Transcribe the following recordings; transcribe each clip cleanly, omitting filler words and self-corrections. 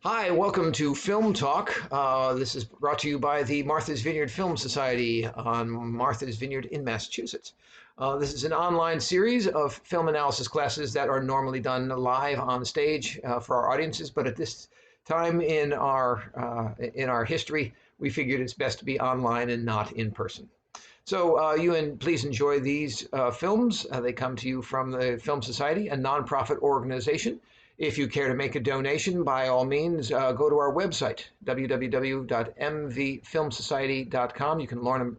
Hi, welcome to Film Talk. This is brought to you by the Martha's Vineyard Film Society on Martha's Vineyard in Massachusetts. This is an online series of film analysis classes that are normally done live on stage for our audiences, but at this time in our history, we figured it's best to be online and not in person. So please enjoy these films. They come to you from the Film Society, a nonprofit organization. If you care to make a donation, by all means, go to our website, www.mvfilmsociety.com. You can learn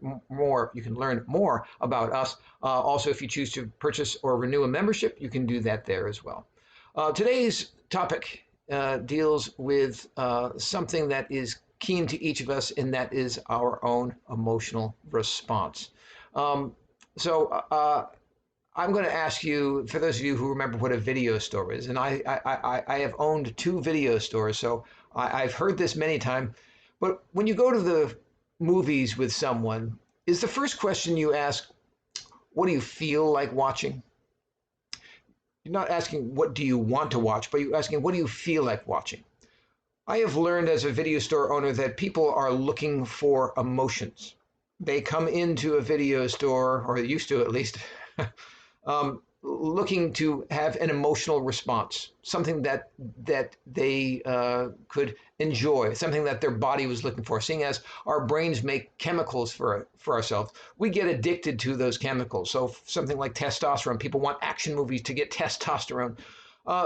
more about us. Also, if you choose to purchase or renew a membership, you can do that there as well. Today's topic deals with something that is keen to each of us, and that is our own emotional response. I'm going to ask you, for those of you who remember what a video store is, and I have owned 2 video stores, so I've heard this many times, but when you go to the movies with someone, is the first question you ask, what do you feel like watching? You're not asking, what do you want to watch, but you're asking, what do you feel like watching? I have learned as a video store owner that people are looking for emotions. They come into a video store, or they used to at least, looking to have an emotional response, something that they could enjoy, something that their body was looking for. Seeing as our brains make chemicals for ourselves, we get addicted to those chemicals. So something like testosterone, people want action movies to get testosterone.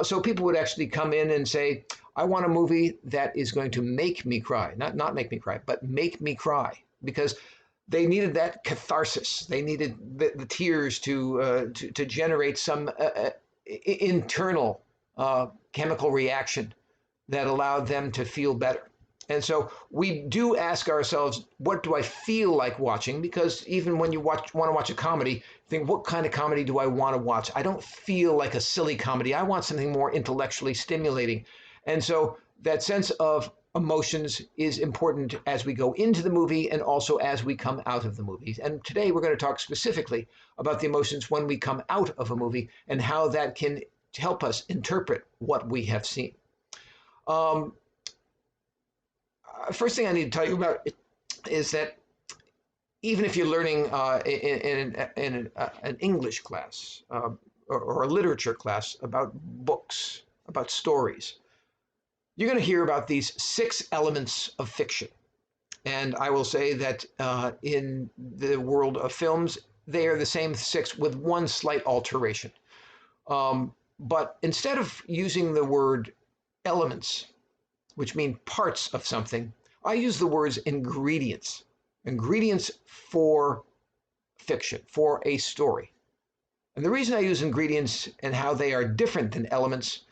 So people would actually come in and say, I want a movie that is going to make me cry, not make me cry, but make me cry, because they needed that catharsis. They needed the tears to generate some internal chemical reaction that allowed them to feel better. And so we do ask ourselves, what do I feel like watching? Because even when you want to watch a comedy, think, what kind of comedy do I want to watch? I don't feel like a silly comedy. I want something more intellectually stimulating. And so that sense of emotions is important as we go into the movie and also as we come out of the movies. And today we're going to talk specifically about the emotions when we come out of a movie and how that can help us interpret what we have seen. First thing I need to tell you about is that even if you're learning in an English class or a literature class about books, about stories, you're going to hear about these 6 elements of fiction. And I will say that in the world of films, they are the same 6 with one slight alteration. But instead of using the word elements, which mean parts of something, I use the words ingredients. Ingredients for fiction, for a story. And the reason I use ingredients and how they are different than elements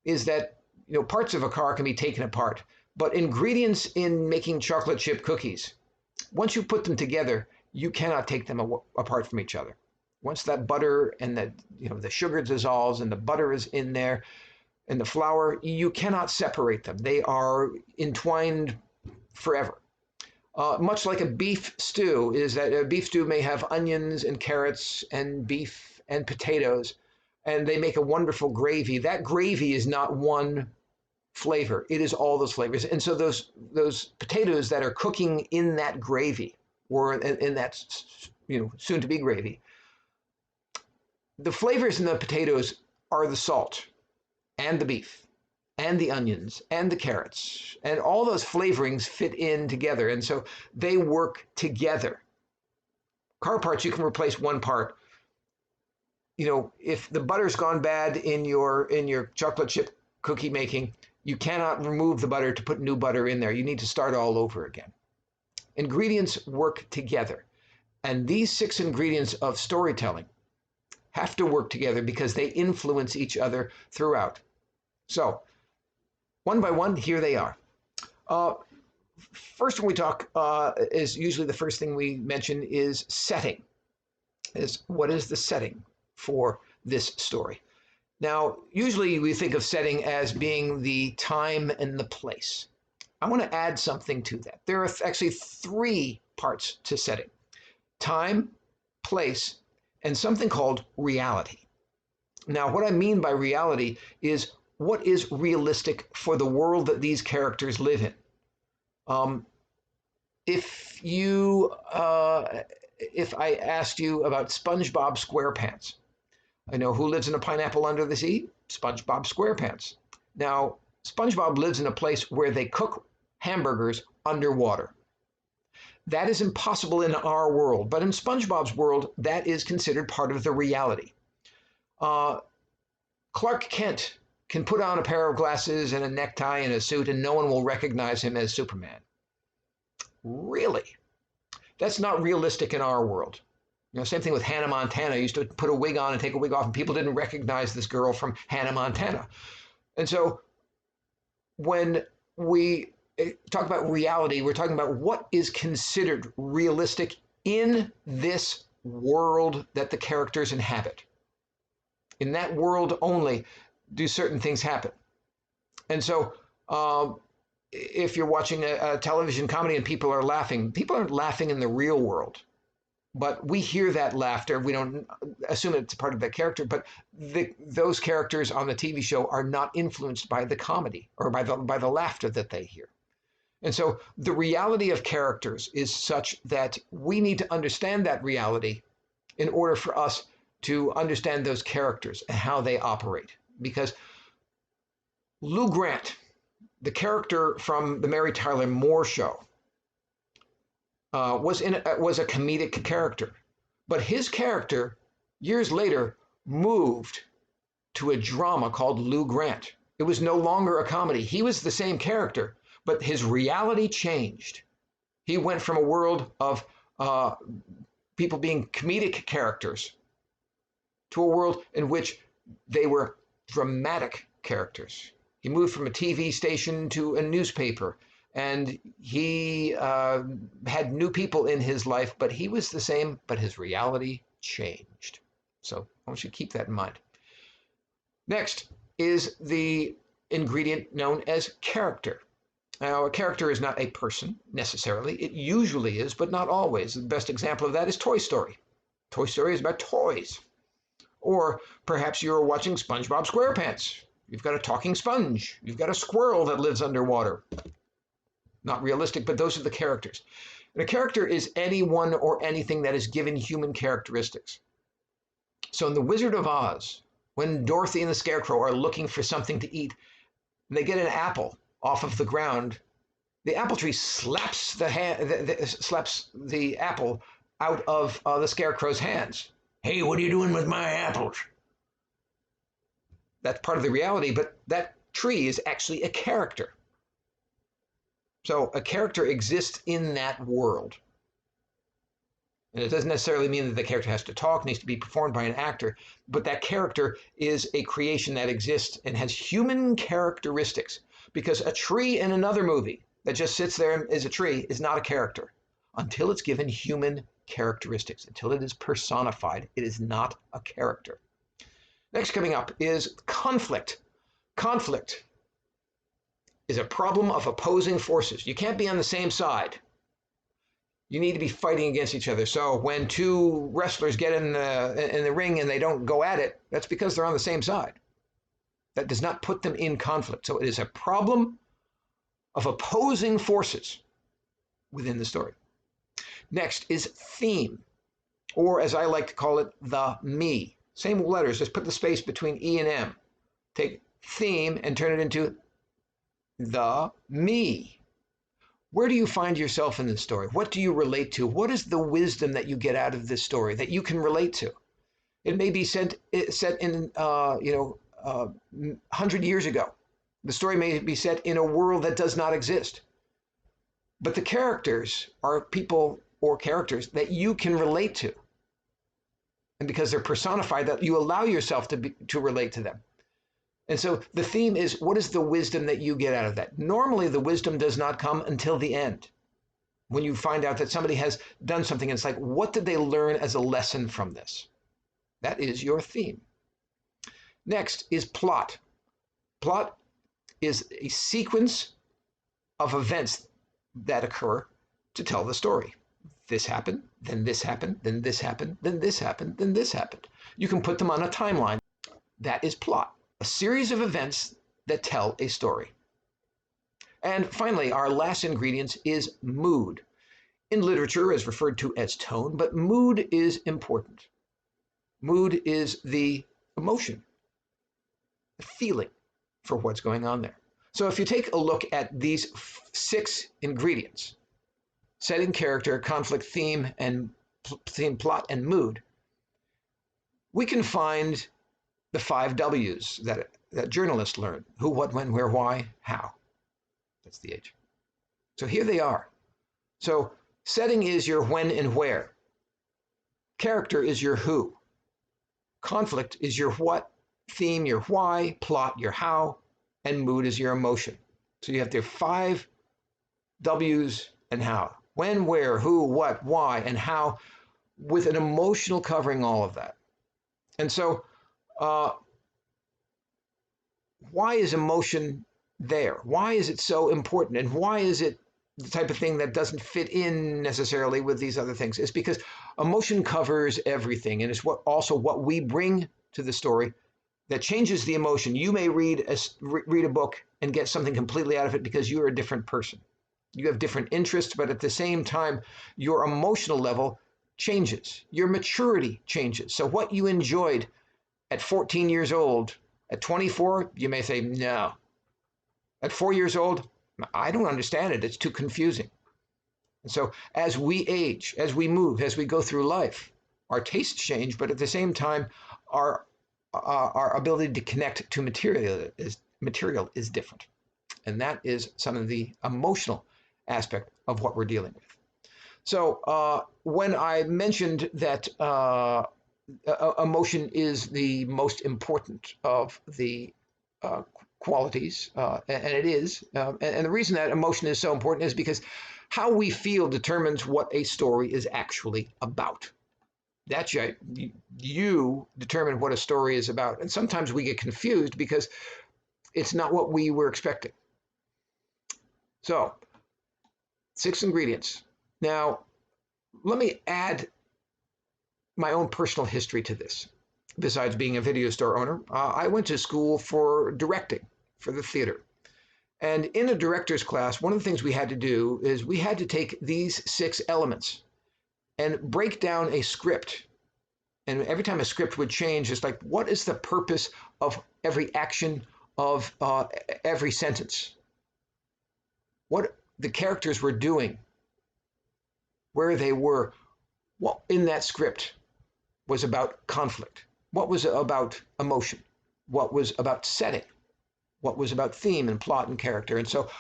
is that parts of a car can be taken apart, but ingredients in making chocolate chip cookies, once you put them together, you cannot take them apart from each other. Once that butter and the sugar dissolves and the butter is in there and the flour, you cannot separate them. They are entwined forever. Much like a beef stew, is that a beef stew may have onions and carrots and beef and potatoes, and they make a wonderful gravy. That gravy is not one flavor. It is all those flavors. And so those potatoes that are cooking in that gravy, or in that soon to be gravy, the flavors in the potatoes are the salt and the beef and the onions and the carrots, and all those flavorings fit in together, and so they work together. Car parts, you can replace one part. If the butter's gone bad in your chocolate chip cookie making, you cannot remove the butter to put new butter in there. You need to start all over again. Ingredients work together. And these 6 ingredients of storytelling have to work together because they influence each other throughout. So, one by one, here they are. First, when we talk, is usually the first thing we mention is setting. What is the setting for this story? Now, usually we think of setting as being the time and the place. I want to add something to that. There are actually 3 parts to setting: time, place, and something called reality. Now, what I mean by reality is what is realistic for the world that these characters live in. If I asked you about SpongeBob SquarePants, I know who lives in a pineapple under the sea? SpongeBob SquarePants. Now, SpongeBob lives in a place where they cook hamburgers underwater. That is impossible in our world, but in SpongeBob's world, that is considered part of the reality. Clark Kent can put on a pair of glasses and a necktie and a suit, and no one will recognize him as Superman. Really? That's not realistic in our world. Same thing with Hannah Montana. Used to put a wig on and take a wig off, and people didn't recognize this girl from Hannah Montana. And so when we talk about reality, we're talking about what is considered realistic in this world that the characters inhabit. In that world only do certain things happen. And so if you're watching a television comedy and people aren't laughing in the real world. But we hear that laughter. We don't assume it's a part of that character, but those characters on the TV show are not influenced by the comedy or by the laughter that they hear. And so the reality of characters is such that we need to understand that reality in order for us to understand those characters and how they operate. Because Lou Grant, the character from the Mary Tyler Moore Show, was a comedic character, but his character years later moved to a drama called Lou Grant. It was no longer a comedy. He was the same character, but his reality changed. He went from a world of people being comedic characters to a world in which they were dramatic characters. He moved from a TV station to a newspaper. And he had new people in his life, but he was the same, but his reality changed. So I want you to keep that in mind. Next is the ingredient known as character. Now, a character is not a person necessarily. It usually is, but not always. The best example of that is Toy Story. Toy Story is about toys. Or perhaps you're watching SpongeBob SquarePants. You've got a talking sponge. You've got a squirrel that lives underwater. Not realistic, but those are the characters. And a character is anyone or anything that is given human characteristics. So in The Wizard of Oz, when Dorothy and the Scarecrow are looking for something to eat, and they get an apple off of the ground, the apple tree slaps the apple out of the Scarecrow's hands. Hey, what are you doing with my apples? That's part of the reality, but that tree is actually a character. So a character exists in that world. And it doesn't necessarily mean that the character has to talk, needs to be performed by an actor, but that character is a creation that exists and has human characteristics. Because a tree in another movie that just sits there and is a tree is not a character. Until it's given human characteristics, until it is personified, it is not a character. Next coming up is conflict. Conflict is a problem of opposing forces. You can't be on the same side. You need to be fighting against each other. So when two wrestlers get in the ring and they don't go at it, that's because they're on the same side. That does not put them in conflict. So it is a problem of opposing forces within the story. Next is theme, or as I like to call it, the me. Same letters, just put the space between E and M. Take theme and turn it into the me. Where do you find yourself in this story? What do you relate to? What is the wisdom that you get out of this story that you can relate to? It may be set in 100 years ago. The story may be set in a world that does not exist. But the characters are people or characters that you can relate to. And because they're personified, that you allow yourself to relate to them. And so the theme is, what is the wisdom that you get out of that? Normally, the wisdom does not come until the end. When you find out that somebody has done something, and it's like, what did they learn as a lesson from this? That is your theme. Next is plot. Plot is a sequence of events that occur to tell the story. This happened, then this happened, then this happened, then this happened, then this happened. You can put them on a timeline. That is plot. A series of events that tell a story. And finally, our last ingredient is mood. In literature, is referred to as tone, but mood is important. Mood is the emotion, the feeling for what's going on there. So if you take a look at these 6 ingredients, setting, character, conflict, theme, plot, and mood, we can find the 5 W's that journalists learn: who, what, when, where, why, how. That's the H. So here they are. So setting is your when and where. Character is your who. Conflict is your what. Theme, your why. Plot, your how. And mood is your emotion. So you have the 5 W's and how. When, where, who, what, why, and how, with an emotional covering all of that. And so why is emotion there? Why is it so important? And why is it the type of thing that doesn't fit in necessarily with these other things? It's because emotion covers everything, and it's also what we bring to the story that changes the emotion. You may read a book and get something completely out of it because you're a different person. You have different interests, but at the same time, your emotional level changes. Your maturity changes. So what you enjoyed at 14 years old, at 24, you may say, no. At 4 years old, I don't understand it. It's too confusing. And so as we age, as we move, as we go through life, our tastes change, but at the same time, our ability to connect to material is different. And that is some of the emotional aspect of what we're dealing with. So when I mentioned that emotion is the most important of the qualities, and it is, and the reason that emotion is so important is because how we feel determines what a story is actually about. That's right. You determine what a story is about. And sometimes we get confused because it's not what we were expecting. So, 6 ingredients. Now, let me add my own personal history to this. Besides being a video store owner, I went to school for directing for the theater. And in a director's class, one of the things we had to do is we had to take these 6 elements and break down a script. And every time a script would change, it's like, what is the purpose of every action, of every sentence? What the characters were doing, where they were, what in that script was about conflict, what was about emotion, what was about setting, what was about theme and plot and character. And so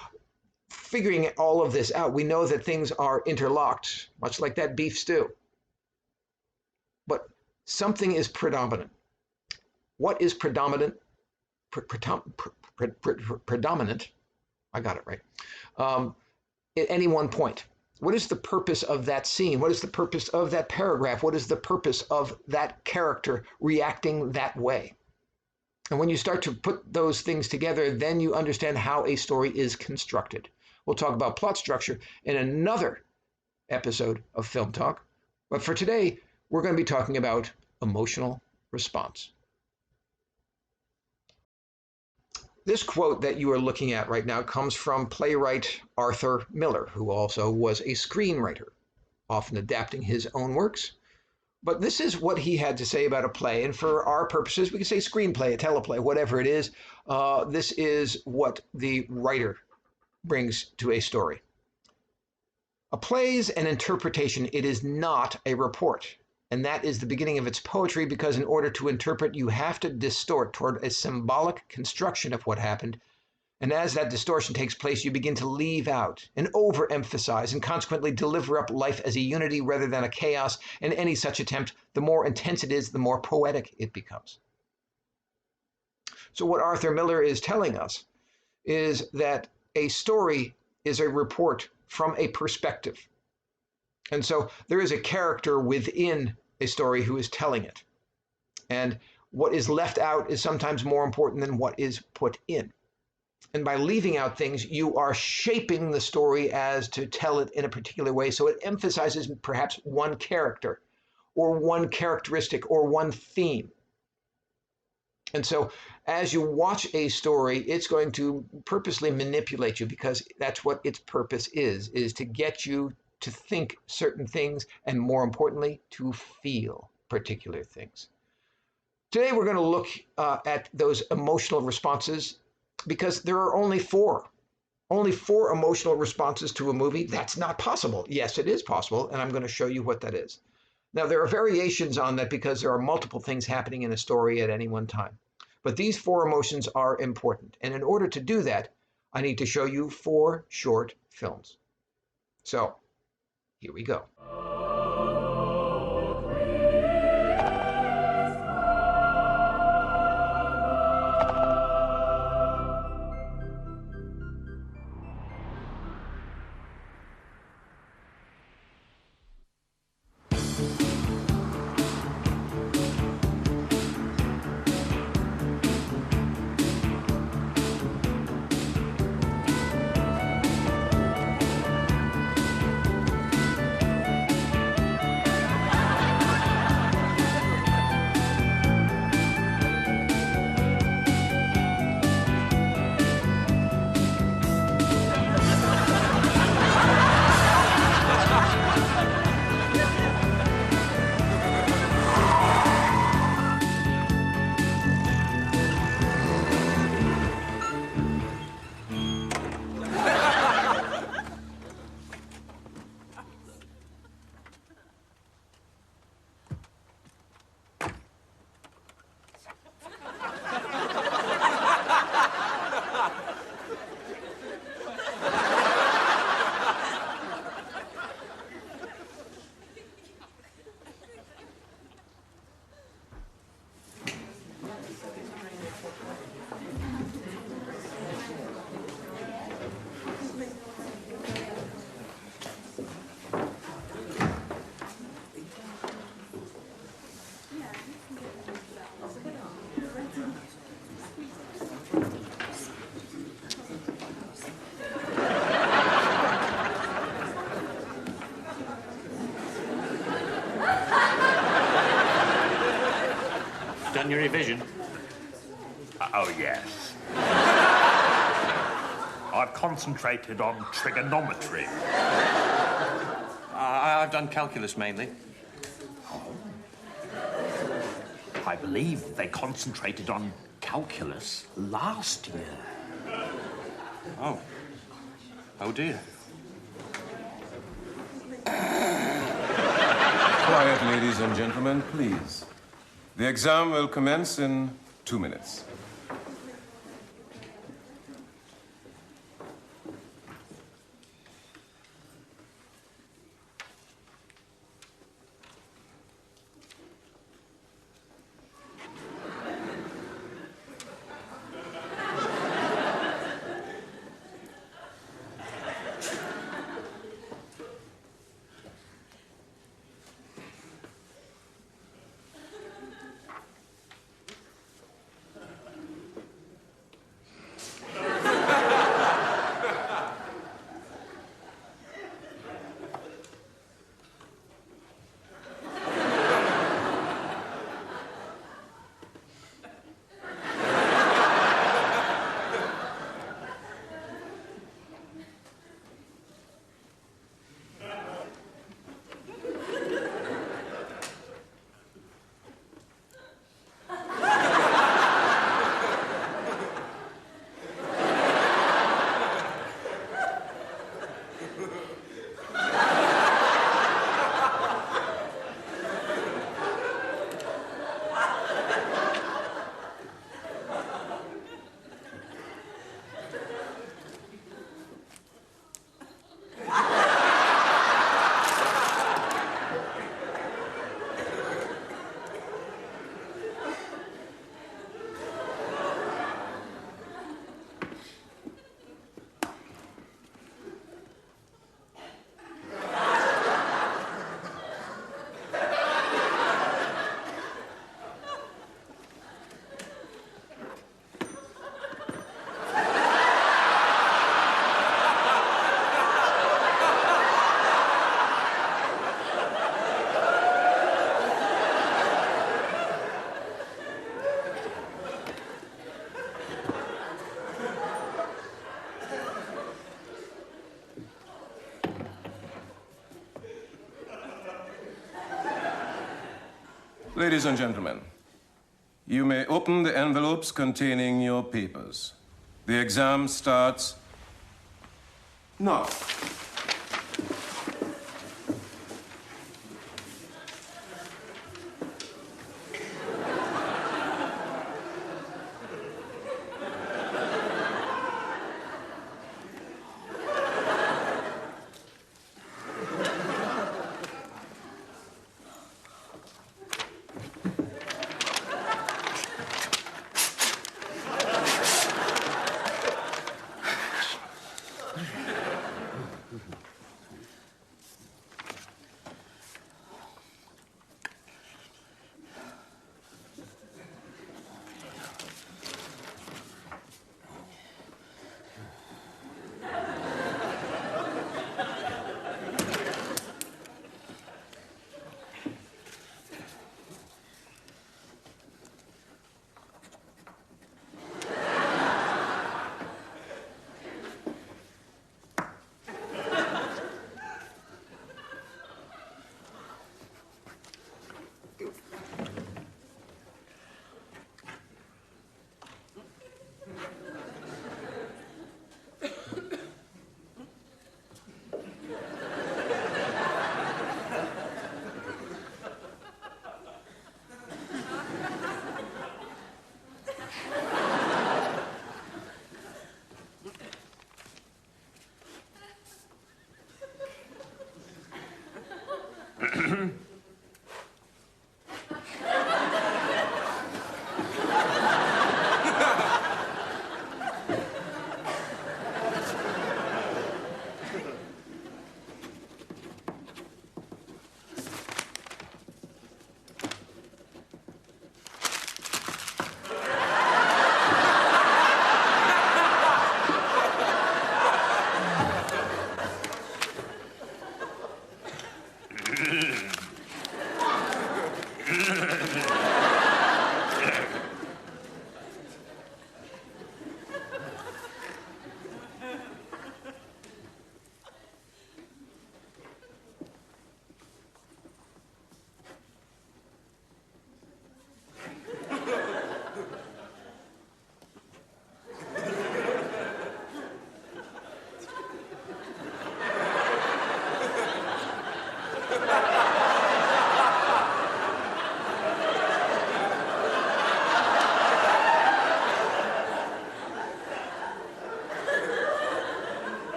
figuring all of this out, we know that things are interlocked, much like that beef stew. But something is predominant. What is predominant? Predominant, I got it right, at any one point. What is the purpose of that scene? What is the purpose of that paragraph? What is the purpose of that character reacting that way? And when you start to put those things together, then you understand how a story is constructed. We'll talk about plot structure in another episode of Film Talk. But for today, we're going to be talking about emotional response. This quote that you are looking at right now comes from playwright Arthur Miller, who also was a screenwriter, often adapting his own works. But this is what he had to say about a play, and for our purposes, we can say screenplay, a teleplay, whatever it is. This is what the writer brings to a story. A play is an interpretation. It is not a report. And that is the beginning of its poetry, because in order to interpret, you have to distort toward a symbolic construction of what happened. And as that distortion takes place, you begin to leave out and overemphasize and consequently deliver up life as a unity rather than a chaos. And any such attempt, the more intense it is, the more poetic it becomes. So what Arthur Miller is telling us is that a story is a report from a perspective. And so there is a character within a story who is telling it. And what is left out is sometimes more important than what is put in. And by leaving out things, you are shaping the story as to tell it in a particular way. So it emphasizes perhaps one character or one characteristic or one theme. And so as you watch a story, it's going to purposely manipulate you because that's what its purpose is to get you to think certain things and more importantly, to feel particular things. Today we're going to look at those emotional responses because there are only four. Only four emotional responses to a movie. That's not possible. Yes, it is possible, and I'm going to show you what that is. Now, there are variations on that because there are multiple things happening in a story at any one time. But these four emotions are important. And in order to do that, I need to show you four short films. So, here we go. Done your revision? Oh, yes. I've concentrated on trigonometry. I've done calculus mainly. I believe they concentrated on calculus last year. Oh. Oh, dear. Quiet, ladies and gentlemen, please. The exam will commence in 2 minutes. Ladies and gentlemen, you may open the envelopes containing your papers. The exam starts now.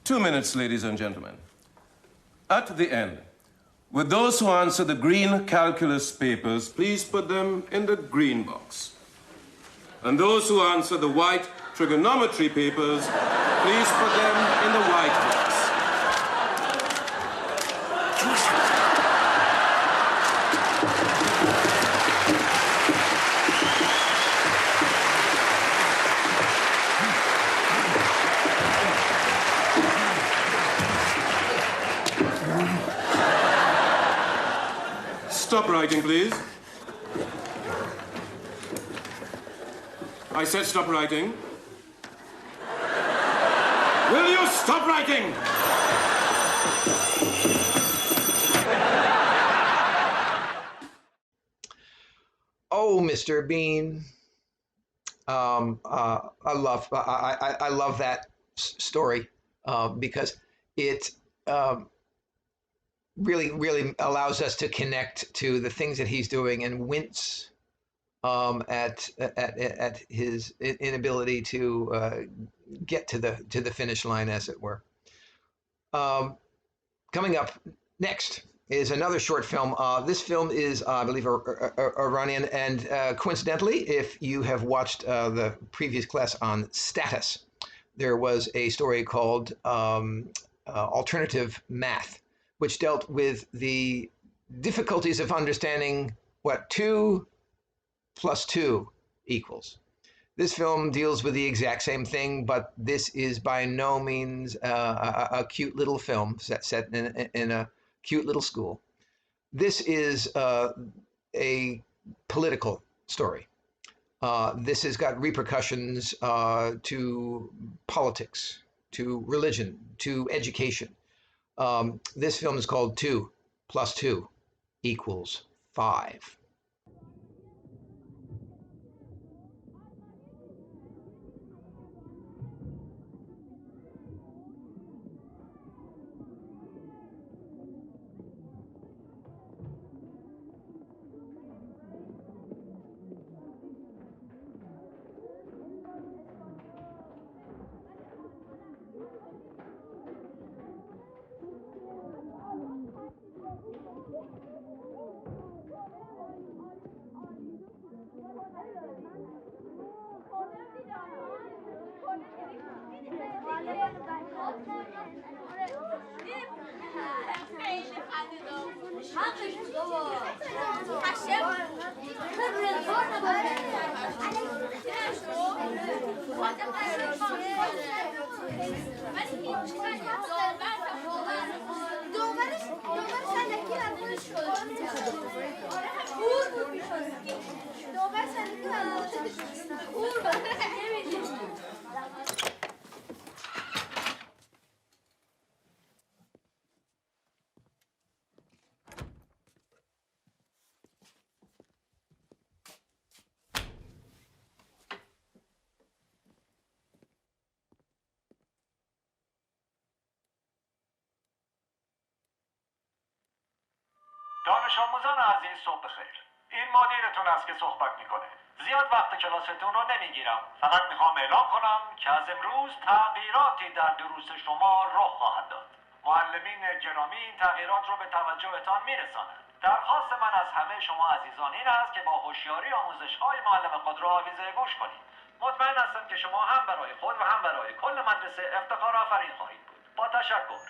Two minutes, ladies and gentlemen. At the end, Would those who answer the green calculus papers please put them in the green box? And those who answer the white trigonometry papers, please put them in the white box. Stop writing, please. I said stop writing. Will you stop writing? Oh, Mr. Bean. I love that story because it really allows us to connect to the things that he's doing and wince at his inability to get to the finish line, as it were. Coming up next is another short film. This film is, I believe, Iranian, and coincidentally, if you have watched the previous class on status, there was a story called Alternative Math, which dealt with the difficulties of understanding what 2 + 2 equals. This film deals with the exact same thing, but this is by no means a cute little film set in a cute little school. This is a political story. This has got repercussions to politics, to religion, to education. This film is called 2 + 2 = 5. دانش آموزان عزیز صبح بخیر. این مدیرتون است که صحبت میکنه. زیاد وقت کلاستون رو نمیگیرم. فقط میخوام اعلام کنم که از امروز تغییراتی در دروس شما رخ خواهد داد. معلمین گرامی این تغییرات رو به توجهتان میرسانند. درخواست من از همه شما عزیزان این است که با هوشیاری آموزش‌های معلم خود را آویزه گوش کنید. مطمئن هستم که شما هم برای خود و هم برای کل مدرسه افتخار آفرین خواهید بود. با تشکر.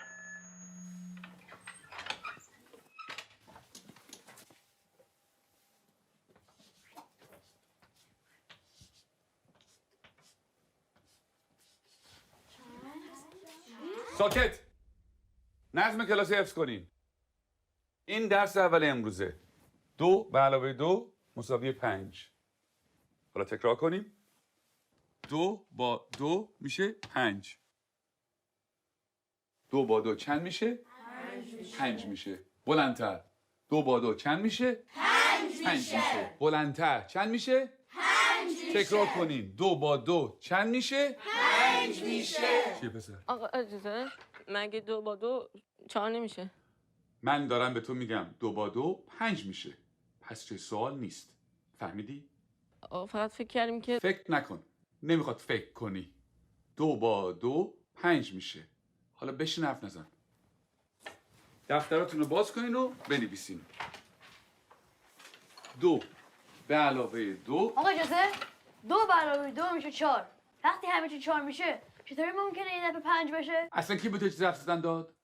ساکت. نظم کلاس حفظ کنین. این درس اول امروزه. 2 + 2 = 5. حالا تکرار کنیم. 2 با 2 میشه 5. 2 با 2 چند میشه؟ 5 میشه. بلندتر. 2 با 2 چند میشه؟ 5 میشه. بلندتر. چند میشه؟ 5 میشه. تکرار کنین. 2 با 2 چند میشه؟ 5 میشه. چیه پسر؟ آقا اجازه، مگه 2 با 2 4 نمیشه؟ من دارم به تو میگم 2 با 2 5 میشه. پس چه سوال نیست. فهمیدی؟ آقا فقط فکر کردیم که فکر نکن. نمیخواد فکر کنی. 2 با 2 5 میشه. حالا بشین حرف نزن. دفتراتون رو باز کنین و بنویسین. 2 به علاوه 2. آقا اجازه 2 به علاوه 2 میشه 4. وقتی همه چی 4 میشه چطوری ممکنه این دفعه 5 بشه؟ اصلا کی به تو چیزی حرف زدن داد؟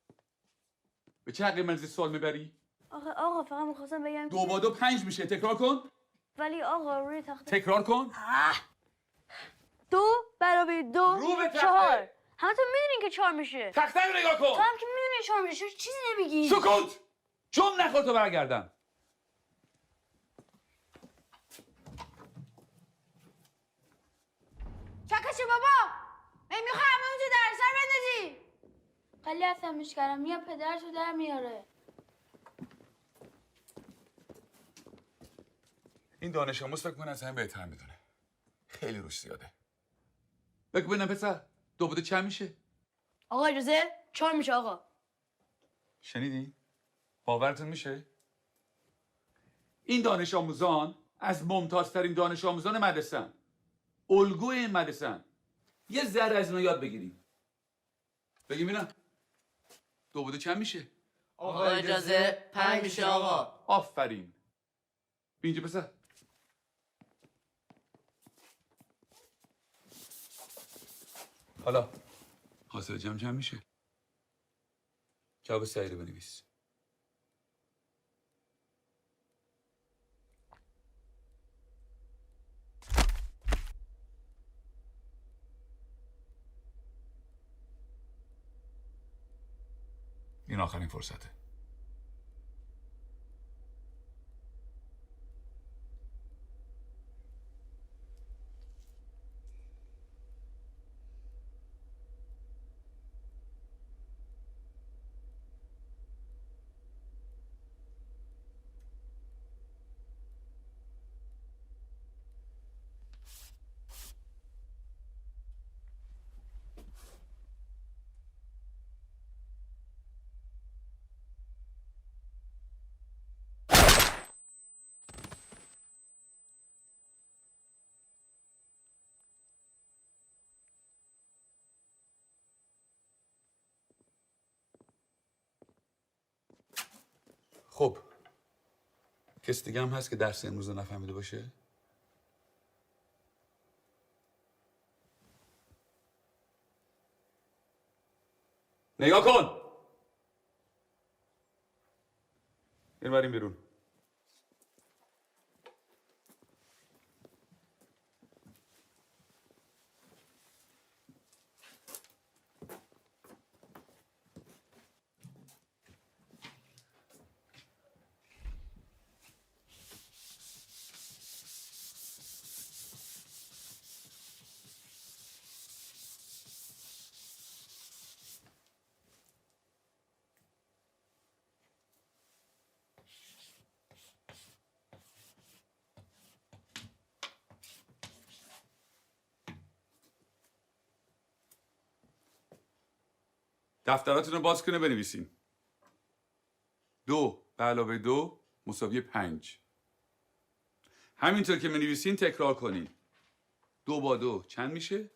به چه حقی منزی سوال میبری؟ آقا فقط میخواستم بگم 2 با 2 5 میشه. تکرار کن. ولی آقا روی تخته تکرار کن. 2 به علاوه 2 رو به تخته. 4. همتون میدونین که 4 میشه. تخته رو نگاه تو کن. هم که میدونی 4 میشه چیزی نمیگی. سکوت. چون نخور تو برگردم. چکشه بابا. میخوای همه اونجا در سر بندازی. خیلی عصبیش کردم میاد پدرشو در میاره. این دانش آموز فکر کنه از همه بهتر میدونه. خیلی روش زیاده. بگو ببینم پسر 2 با 2 چند میشه؟ آقا اجازه 4 میشه آقا. شنیدی؟ باورتون میشه؟ این دانش آموزان از ممتازترین دانش آموزان مدرسه‌ان. الگوی این مدرسه‌ان. یه ذره از اینا یاد بگیریم. بگیم ببینم 2 با 2 چند میشه؟ آقا اجازه 5 میشه آقا. آفرین. اینجا پسر. حالا حاصل جمع چند میشه؟ جواب صحیح رو بنویس. این آخرین فرصته. خب کسی دیگه هم هست که درس امروز رو نفهمیده باشه؟ نگاه کن. این بریم بیرون. دفتراتون رو باز کنه بنویسین. 2 به علاوه 2 مساوی 5. همینطور که می‌نویسین تکرار کنین. 2 با 2 چند میشه؟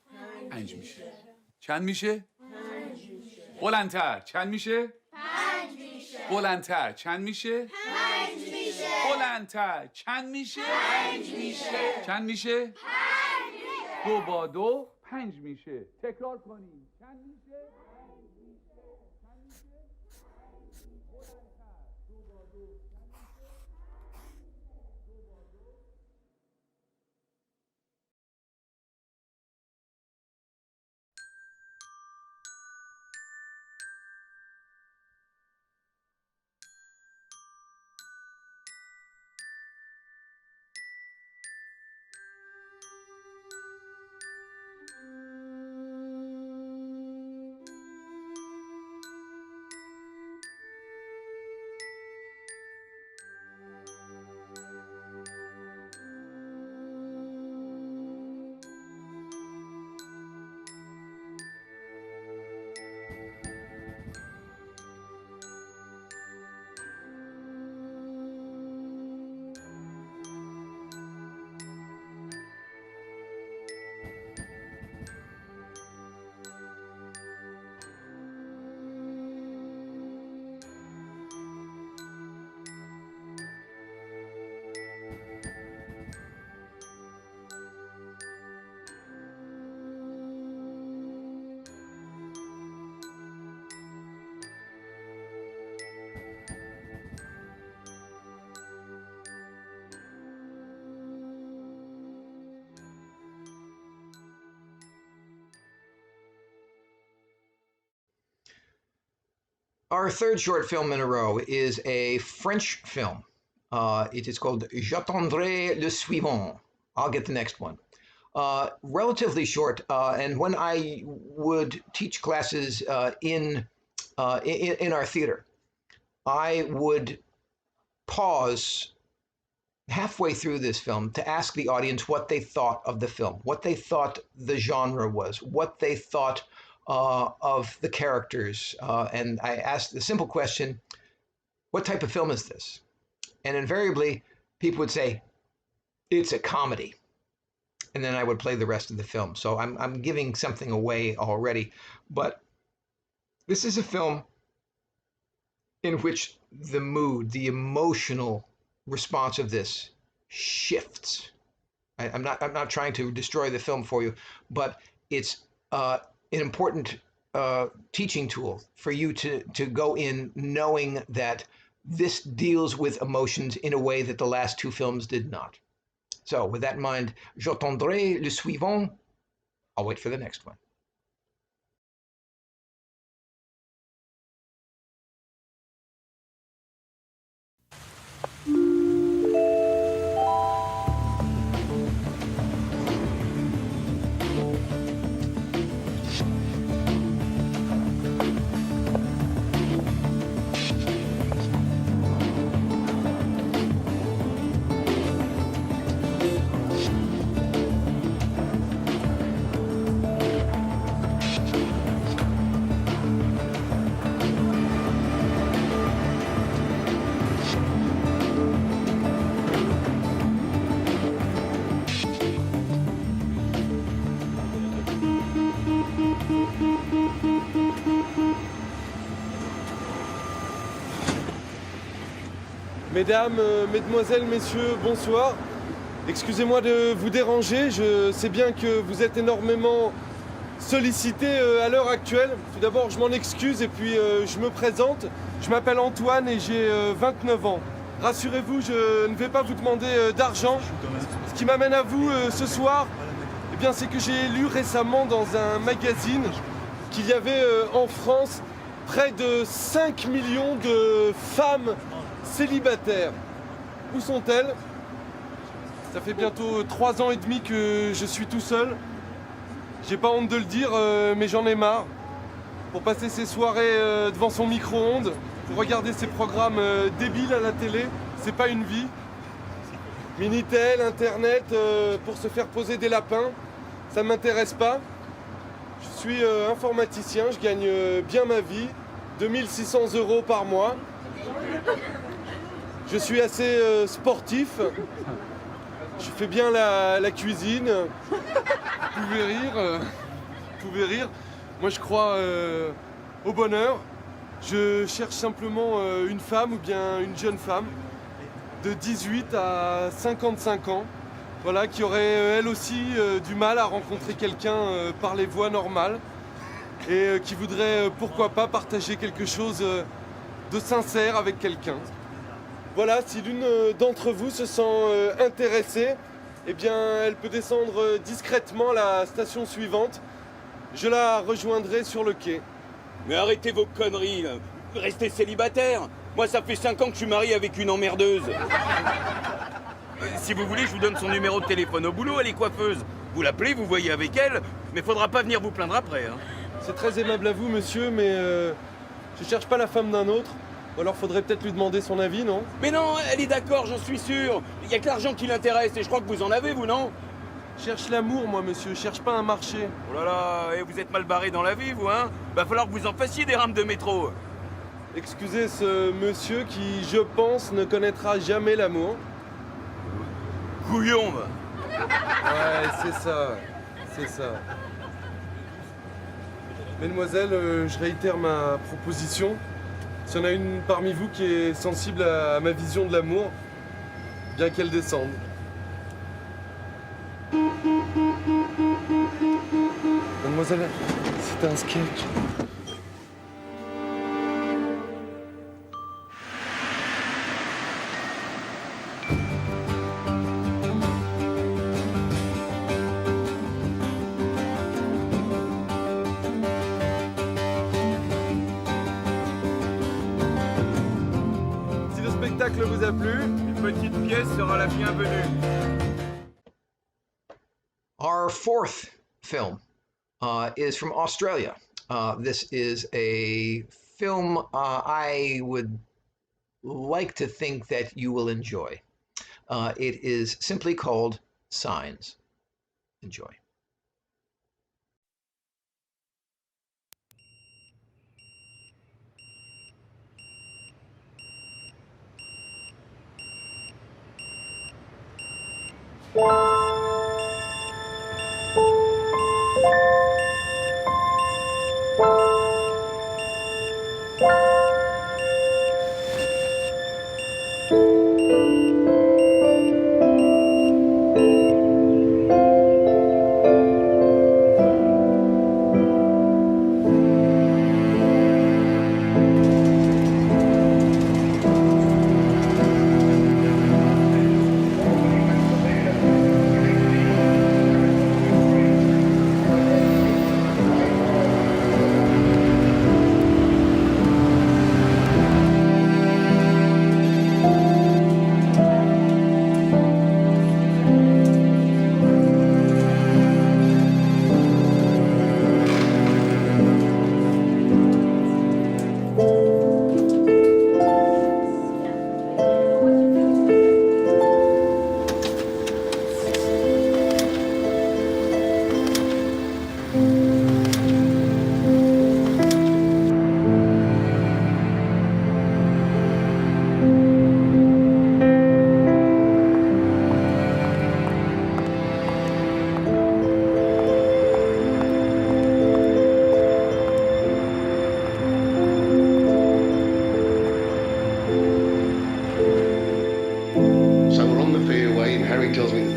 5 میشه. چند میشه؟ 5 میشه. بلندتر چند میشه؟ 5 میشه. بلندتر چند میشه؟ 5 میشه. بلندتر چند میشه؟ 5 میشه. چند میشه؟ 5 میشه. 2 با 2 5 میشه. تکرار کنین. چند میشه؟ Our third short film in a row is a French film. It is called J'attendrai le suivant. I'll get the next one. Relatively short, and when I would teach classes in our theater, I would pause halfway through this film to ask the audience what they thought of the film, what they thought the genre was, what they thought of the characters. And I asked the simple question, what type of film is this? And invariably, people would say, it's a comedy. And then I would play the rest of the film. So I'm giving something away already. But this is a film in which the mood, the emotional response of this shifts. I'm not trying to destroy the film for you, but it's an important teaching tool for you to go in knowing that this deals with emotions in a way that the last two films did not. So with that in mind, j'attendrai le suivant. I'll wait for the next one. Mesdames, mesdemoiselles, messieurs, bonsoir. Excusez-moi de vous déranger, je sais bien que vous êtes énormément sollicités à l'heure actuelle. Tout d'abord, je m'en excuse et puis je me présente. Je m'appelle Antoine et j'ai 29 ans. Rassurez-vous, je ne vais pas vous demander d'argent. Ce qui m'amène à vous ce soir, eh bien, c'est que j'ai lu récemment dans un magazine qu'il y avait en France près de 5 millions de femmes célibataires. Où sont-elles? Ça fait bientôt 3 ans et demi que je suis tout seul. J'ai pas honte de le dire, mais j'en ai marre. Pour passer ses soirées devant son micro-ondes, pour regarder ses programmes débiles à la télé, c'est pas une vie. Minitel, Internet, pour se faire poser des lapins, ça m'intéresse pas. Je suis informaticien, je gagne bien ma vie, 2600 € par mois. Je suis assez sportif. Je fais bien la cuisine. Vous pouvez rire. Moi, je crois au bonheur. Je cherche simplement une femme ou bien une jeune femme de 18 à 55 ans. Voilà, qui aurait elle aussi du mal à rencontrer quelqu'un par les voies normales et qui voudrait pourquoi pas partager quelque chose de sincère avec quelqu'un. Voilà, si l'une d'entre vous se sent intéressée, eh bien, elle peut descendre discrètement à la station suivante. Je la rejoindrai sur le quai. Mais arrêtez vos conneries, là. Restez célibataire. Moi, ça fait 5 ans que je suis marié avec une emmerdeuse. Si vous voulez, je vous donne son numéro de téléphone au boulot, elle est coiffeuse. Vous l'appelez, vous voyez avec elle, mais faudra pas venir vous plaindre après. Hein. C'est très aimable à vous, monsieur, mais je cherche pas la femme d'un autre. Ou alors faudrait peut-être lui demander son avis, non? Mais non, elle est d'accord, j'en suis sûr. Il y a que l'argent qui l'intéresse, et je crois que vous en avez, vous, non? Je cherche l'amour, moi, monsieur, je cherche pas un marché. Oh là là, et vous êtes mal barré dans la vie, vous, hein? Va falloir que vous en fassiez des rames de métro. Excusez ce monsieur qui, je pense, ne connaîtra jamais l'amour. Couillon, va. Ouais, c'est ça. Mesdemoiselles, je réitère ma proposition. S'il y en a une parmi vous qui est sensible à ma vision de l'amour, bien qu'elle descende. Mademoiselle, c'est un sketch. vous a plu. Une petite pièce sera la bienvenue. Our fourth film is from Australia. This is a film I would like to think that you will enjoy. It is simply called Signs. Enjoy.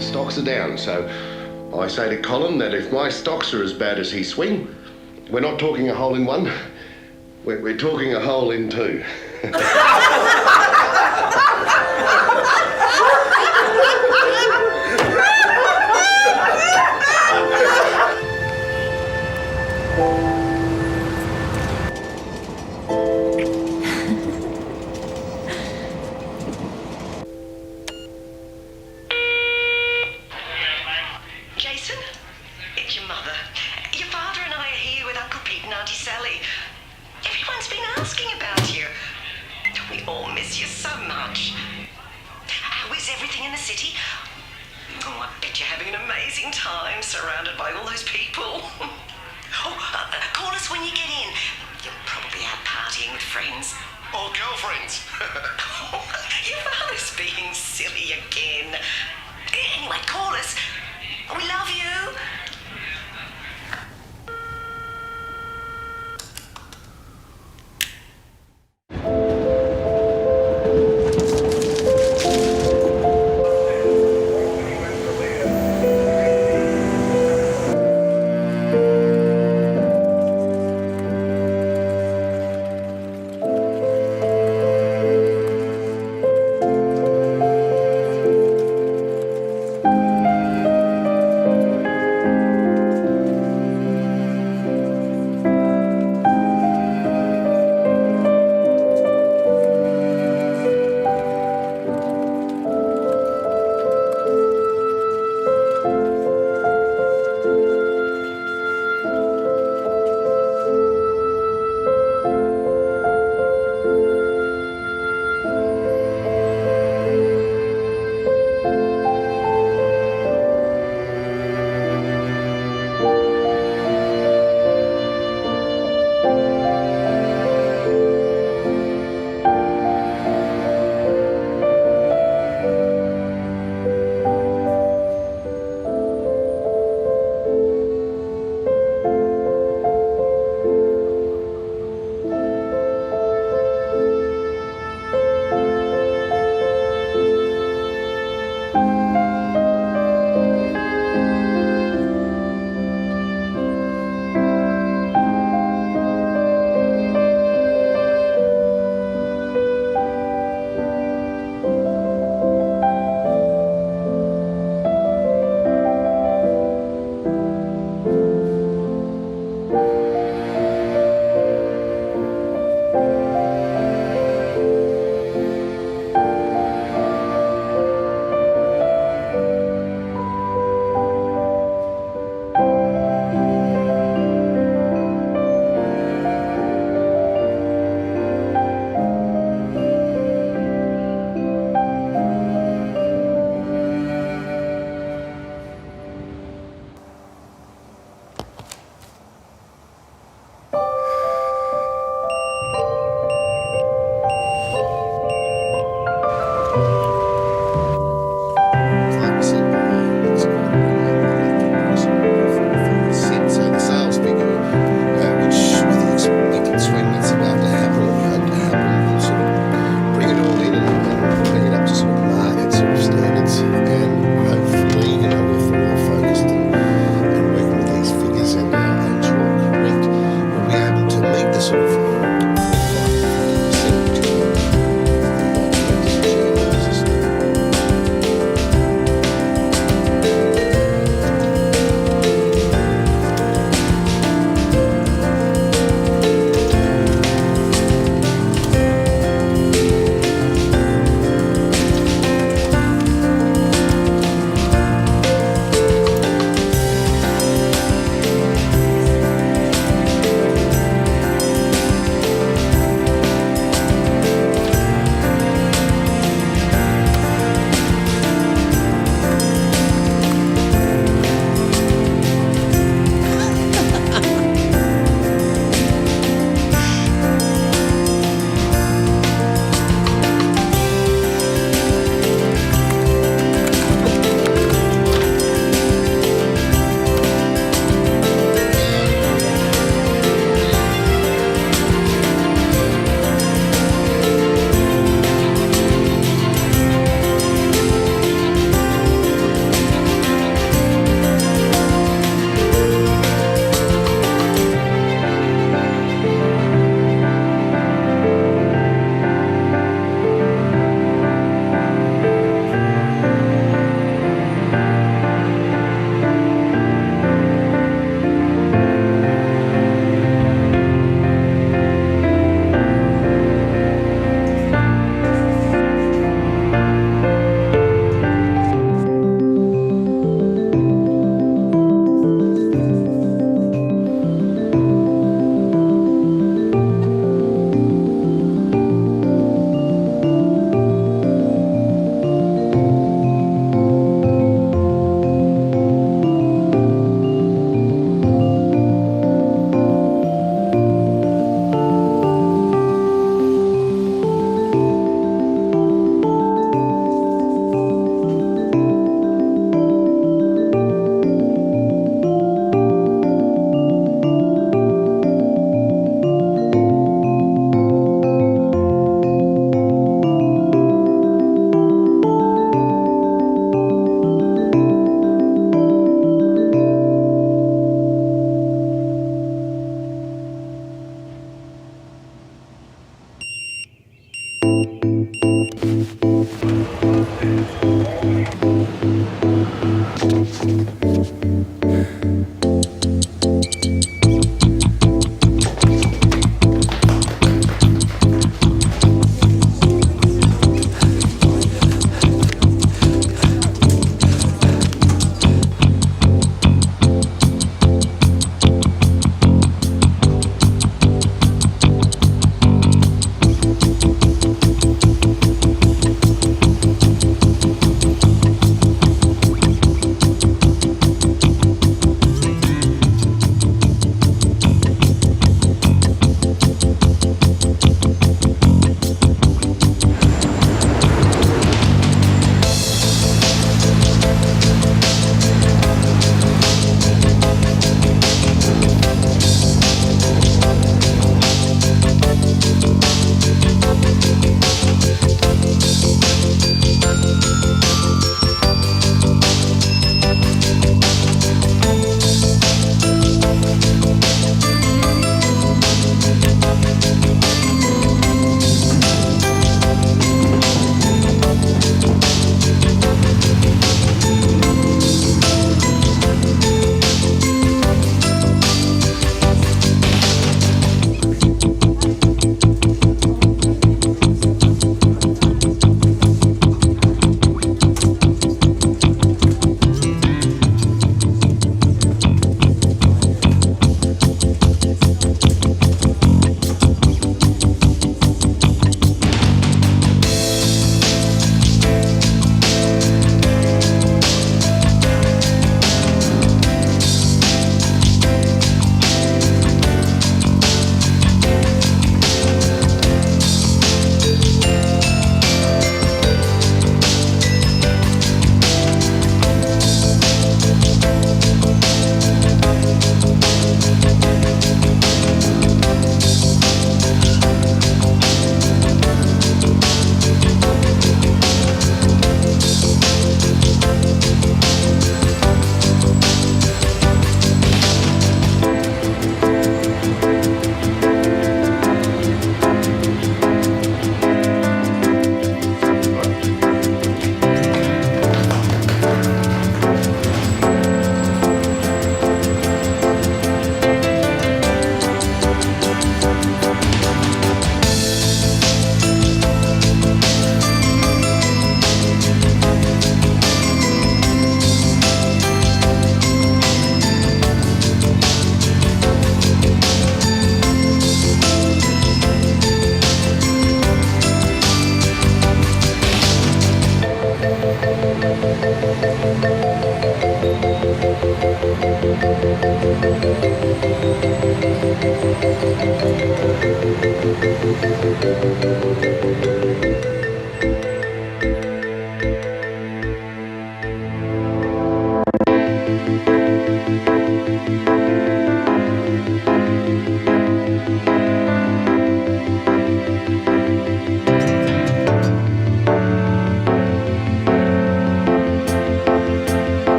Stocks are down, so I say to Colin that if my stocks are as bad as he swing, we're not talking a hole in one, we're talking a hole in two. Jason, it's your mother. Your father and I are here with Uncle Pete and Auntie Sally. Everyone's been asking about you. We all miss you so much. How is everything in the city? Oh, I bet you're having an amazing time surrounded by all those people. Call us when you get in. You're probably out partying with friends. Or girlfriends. Your father's being silly again. Anyway, call us. We love you.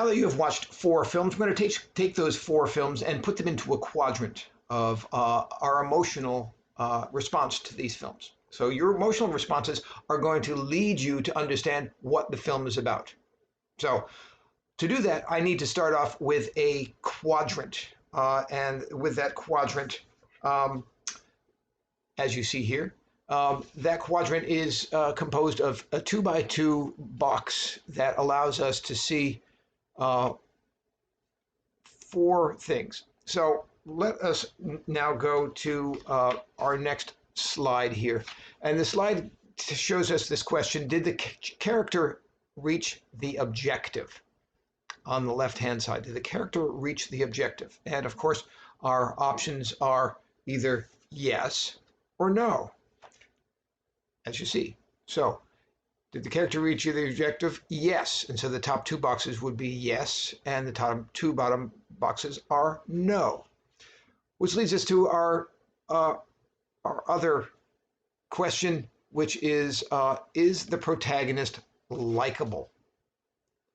now that you have watched 4 films, we're going to take those 4 films and put them into a quadrant of our emotional response to these films. So your emotional responses are going to lead you to understand what the film is about. So to do that, I need to start off with a quadrant. And with that quadrant, as you see here, that quadrant is composed of a 2x2 box that allows us to see 4 things. So let us now go to our next slide here. And the slide shows us this question: did the character reach the objective? On the left-hand side, did the character reach the objective? And of course, our options are either yes or no, as you see. So, did the character reach the objective? Yes. And so the top 2 boxes would be yes, and the top 2 bottom boxes are no. Which leads us to our other question, which is the protagonist likable?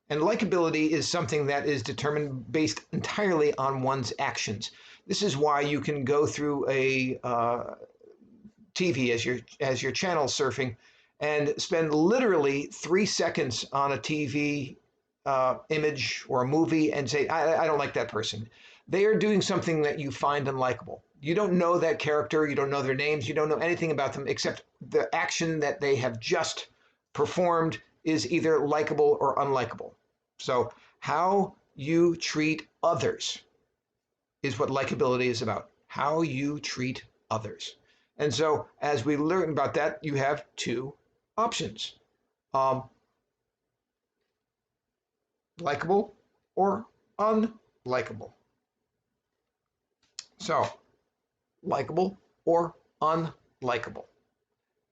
And likability is something that is determined based entirely on one's actions. This is why you can go through a TV as your channel surfing and spend literally 3 seconds on a TV image or a movie and say, I don't like that person. They are doing something that you find unlikable. You don't know that character, you don't know their names, you don't know anything about them except the action that they have just performed is either likable or unlikable. So how you treat others is what likability is about. How you treat others. And so as we learn about that, you have 2 options. Likable or unlikable. So likable or unlikable.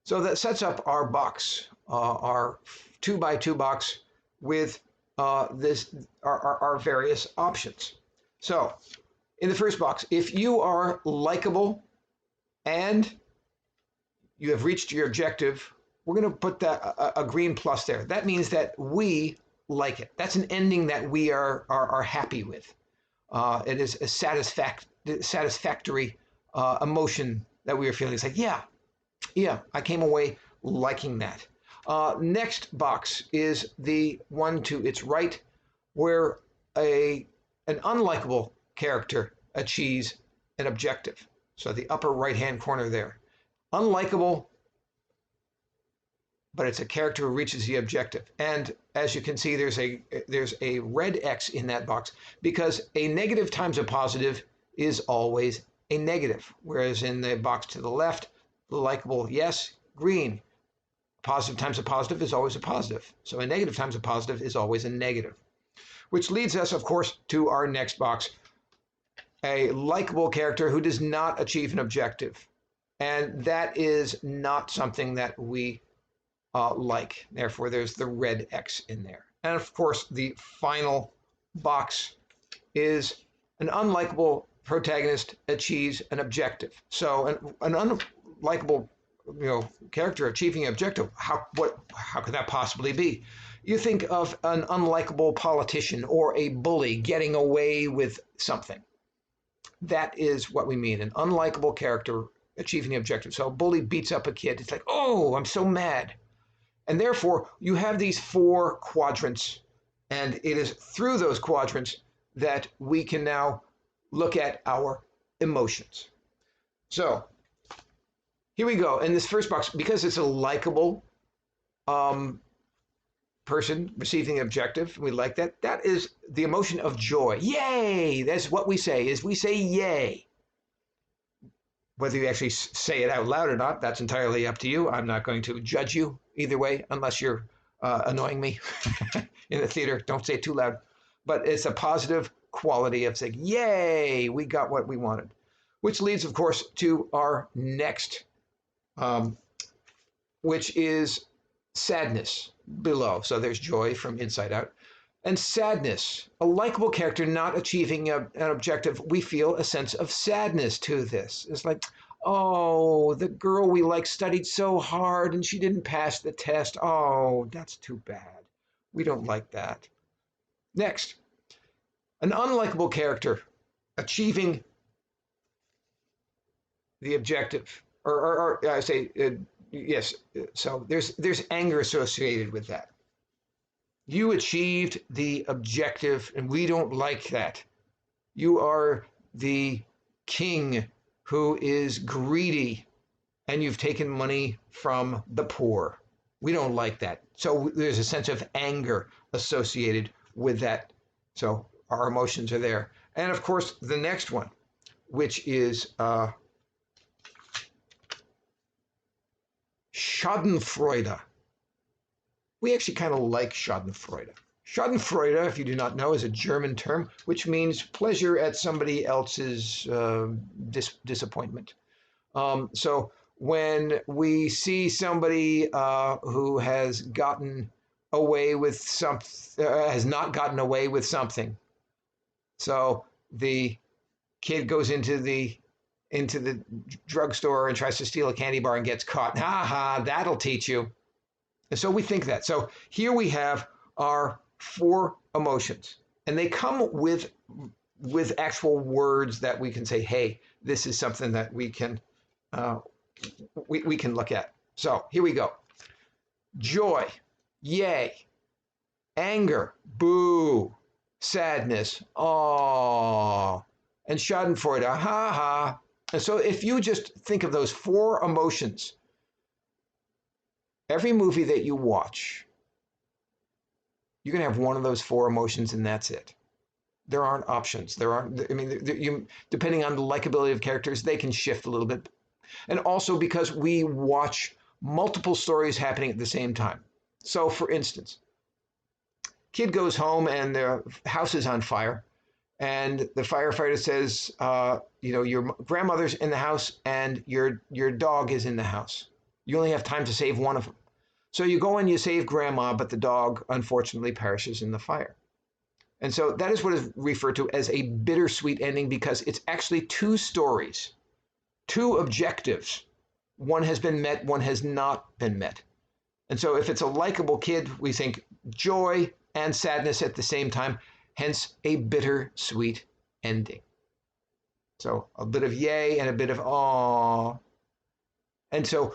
So that sets up our box, our 2x2 box with our various options. So in the first box, if you are likable and you have reached your objective, we're going to put that a green plus there. That means that we like it. That's an ending that we are happy with. It is a satisfactory emotion that we are feeling. It's like, yeah, I came away liking that. Next box is the one to its right, where an unlikable character achieves an objective. So the upper right-hand corner there. Unlikable, but it's a character who reaches the objective. And as you can see, there's a red X in that box because a negative times a positive is always a negative. Whereas in the box to the left, the likable, yes, green. Positive times a positive is always a positive. So a negative times a positive is always a negative. Which leads us, of course, to our next box. A likable character who does not achieve an objective. And that is not something that we like. Therefore, there's the red X in there. And of course, the final box is an unlikable protagonist achieves an objective. So an unlikable character achieving an objective, how could that possibly be? You think of an unlikable politician or a bully getting away with something. That is what we mean, an unlikable character achieving the objective. So a bully beats up a kid. It's like, oh, I'm so mad. And therefore, you have these 4 quadrants, and it is through those quadrants that we can now look at our emotions. So here we go. In this first box, because it's a likable person receiving the objective, we like that. That is the emotion of joy. Yay! That's what we say, is we say yay. Whether you actually say it out loud or not, that's entirely up to you. I'm not going to judge you either way, unless you're annoying me in the theater. Don't say it too loud. But it's a positive quality of saying, yay, we got what we wanted. Which leads, of course, to our next, which is sadness below. So there's joy from inside out. And sadness, a likable character not achieving an objective, we feel a sense of sadness to this. It's like, oh, the girl we like studied so hard and she didn't pass the test. Oh, that's too bad. We don't like that. Next, An unlikable character achieving the objective, or I say, yes, so there's anger associated with that. You achieved the objective, and we don't like that. You are the king who is greedy, and you've taken money from the poor. We don't like that. So there's a sense of anger associated with that. So our emotions are there. And of course, the next one, which is Schadenfreude. We actually kind of like Schadenfreude. Schadenfreude, if you do not know, is a German term which means pleasure at somebody else's disappointment. So when we see somebody who has gotten away with has not gotten away with something, so the kid goes into the drugstore and tries to steal a candy bar and gets caught. Ha ha, that'll teach you. And so we think that. So here we have our 4 emotions, and they come with actual words that we can say, hey, this is something that we can look at. So here we go. Joy, yay. Anger, boo. Sadness, oh. And Schadenfreude, ha ha. And so if you just think of those 4 emotions, every movie that you watch, you're going to have one of those 4 emotions, and that's it. There aren't options. There aren't, I mean, depending on the likability of characters, they can shift a little bit. And also because we watch multiple stories happening at the same time. So for instance, kid goes home and the house is on fire, and the firefighter says, your grandmother's in the house and your dog is in the house. You only have time to save one of them. So you go and you save grandma, but the dog unfortunately perishes in the fire. And so that is what is referred to as a bittersweet ending, because it's actually 2 stories, 2 objectives. One has been met, one has not been met. And so if it's a likable kid, we think joy and sadness at the same time, hence a bittersweet ending. So a bit of yay and a bit of aw. And so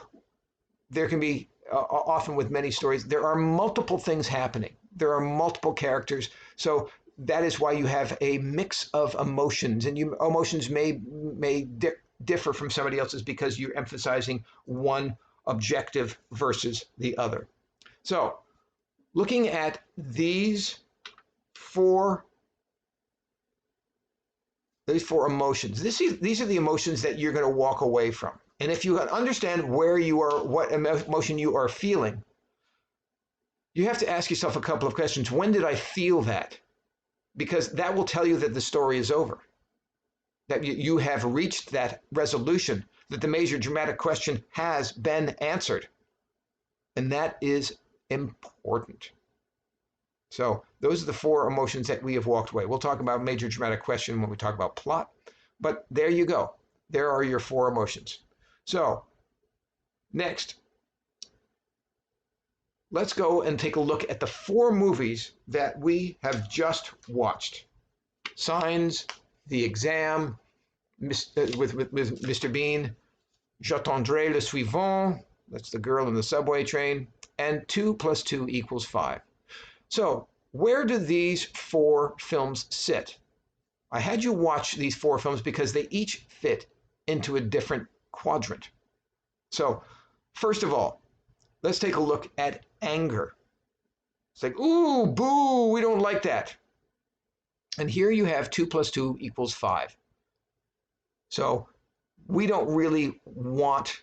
there can be, often with many stories, there are multiple things happening. There are multiple characters. So that is why you have a mix of emotions, and emotions may differ from somebody else's because you're emphasizing one objective versus the other. So looking at these 4 emotions, these are the emotions that you're going to walk away from. And if you understand where you are, what emotion you are feeling, you have to ask yourself a couple of questions. When did I feel that? Because that will tell you that the story is over, that you have reached that resolution, that the major dramatic question has been answered. And that is important. So those are the 4 emotions that we have walked away. We'll talk about major dramatic question when we talk about plot, but there you go. There are your 4 emotions. So next, let's go and take a look at the 4 movies that we have just watched. Signs, The Exam, with Mr. Bean, J'attendrai le suivant, that's the girl in the subway train, and 2 + 2 = 5. So where do these 4 films sit? I had you watch these 4 films because they each fit into a different quadrant. So first of all, let's take a look at anger. It's like, ooh, boo, we don't like that. And here you have 2 + 2 = 5. So we don't really want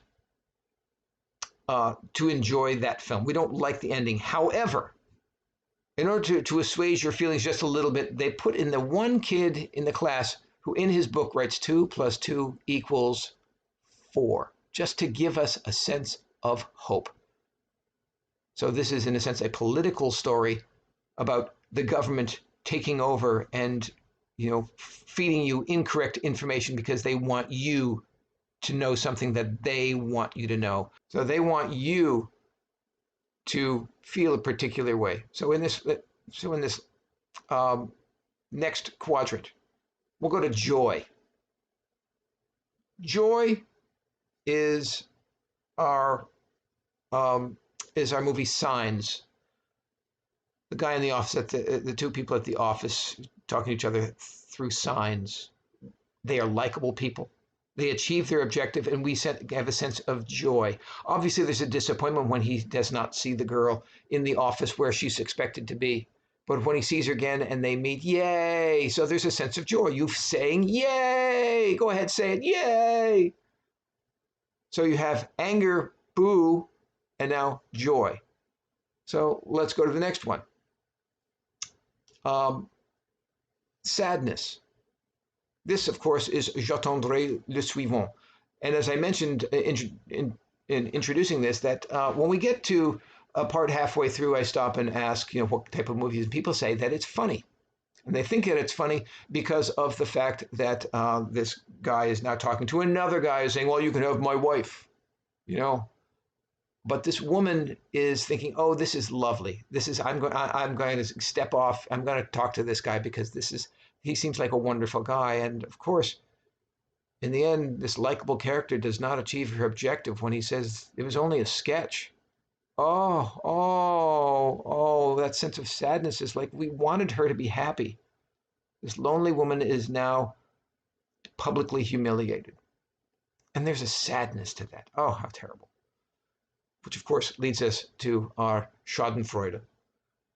to enjoy that film. We don't like the ending. However, in order to assuage your feelings just a little bit, they put in the one kid in the class who in his book writes 2 + 2 = 4, just to give us a sense of hope. So this is, in a sense, a political story about the government taking over and, feeding you incorrect information because they want you to know something that they want you to know. So they want you to feel a particular way. So in this Next quadrant. We'll go to joy. Joy is our movie Signs. The guy in the office, the two people at the office talking to each other through signs. They are likable people. They achieve their objective, and we have a sense of joy. Obviously, there's a disappointment when he does not see the girl in the office where she's expected to be. But when he sees her again and they meet, yay! So there's a sense of joy. You saying yay! Go ahead, say it, yay! So you have anger, boo, and now joy. So let's go to the next one. Sadness. This, of course, is j'attendrai le suivant. And as I mentioned in introducing this, that when we get to a part halfway through, I stop and ask, what type of movies, and people say that it's funny. And they think that it's funny because of the fact that this guy is now talking to another guy saying, well, you can have my wife, But this woman is thinking, oh, this is lovely. I'm going to step off. I'm going to talk to this guy because he seems like a wonderful guy. And of course, in the end, this likable character does not achieve her objective when he says it was only a sketch. Oh, that sense of sadness is like we wanted her to be happy. This lonely woman is now publicly humiliated. And there's a sadness to that. Oh, how terrible. Which, of course, leads us to our Schadenfreude,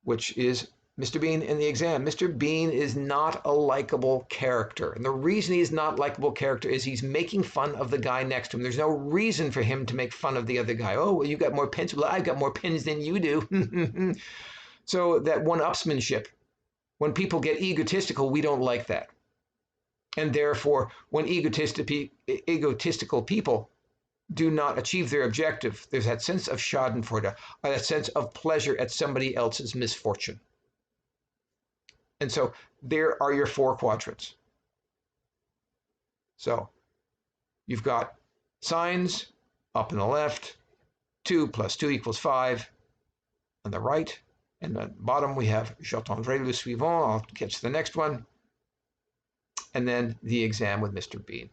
which is Mr. Bean in the exam. Mr. Bean is not a likable character. And the reason he's not a likable character is he's making fun of the guy next to him. There's no reason for him to make fun of the other guy. Oh, well, you got more pins. Well, I've got more pins than you do. So that one-upsmanship, when people get egotistical, we don't like that. And therefore, when egotistical people do not achieve their objective, there's that sense of Schadenfreude, or that sense of pleasure at somebody else's misfortune. And so there are your 4 quadrants. So you've got signs up in the left, 2 + 2 = 5 on the right, and at the bottom we have j'attendrai le suivant. I'll catch the next one, and then the exam with Mr. Bean.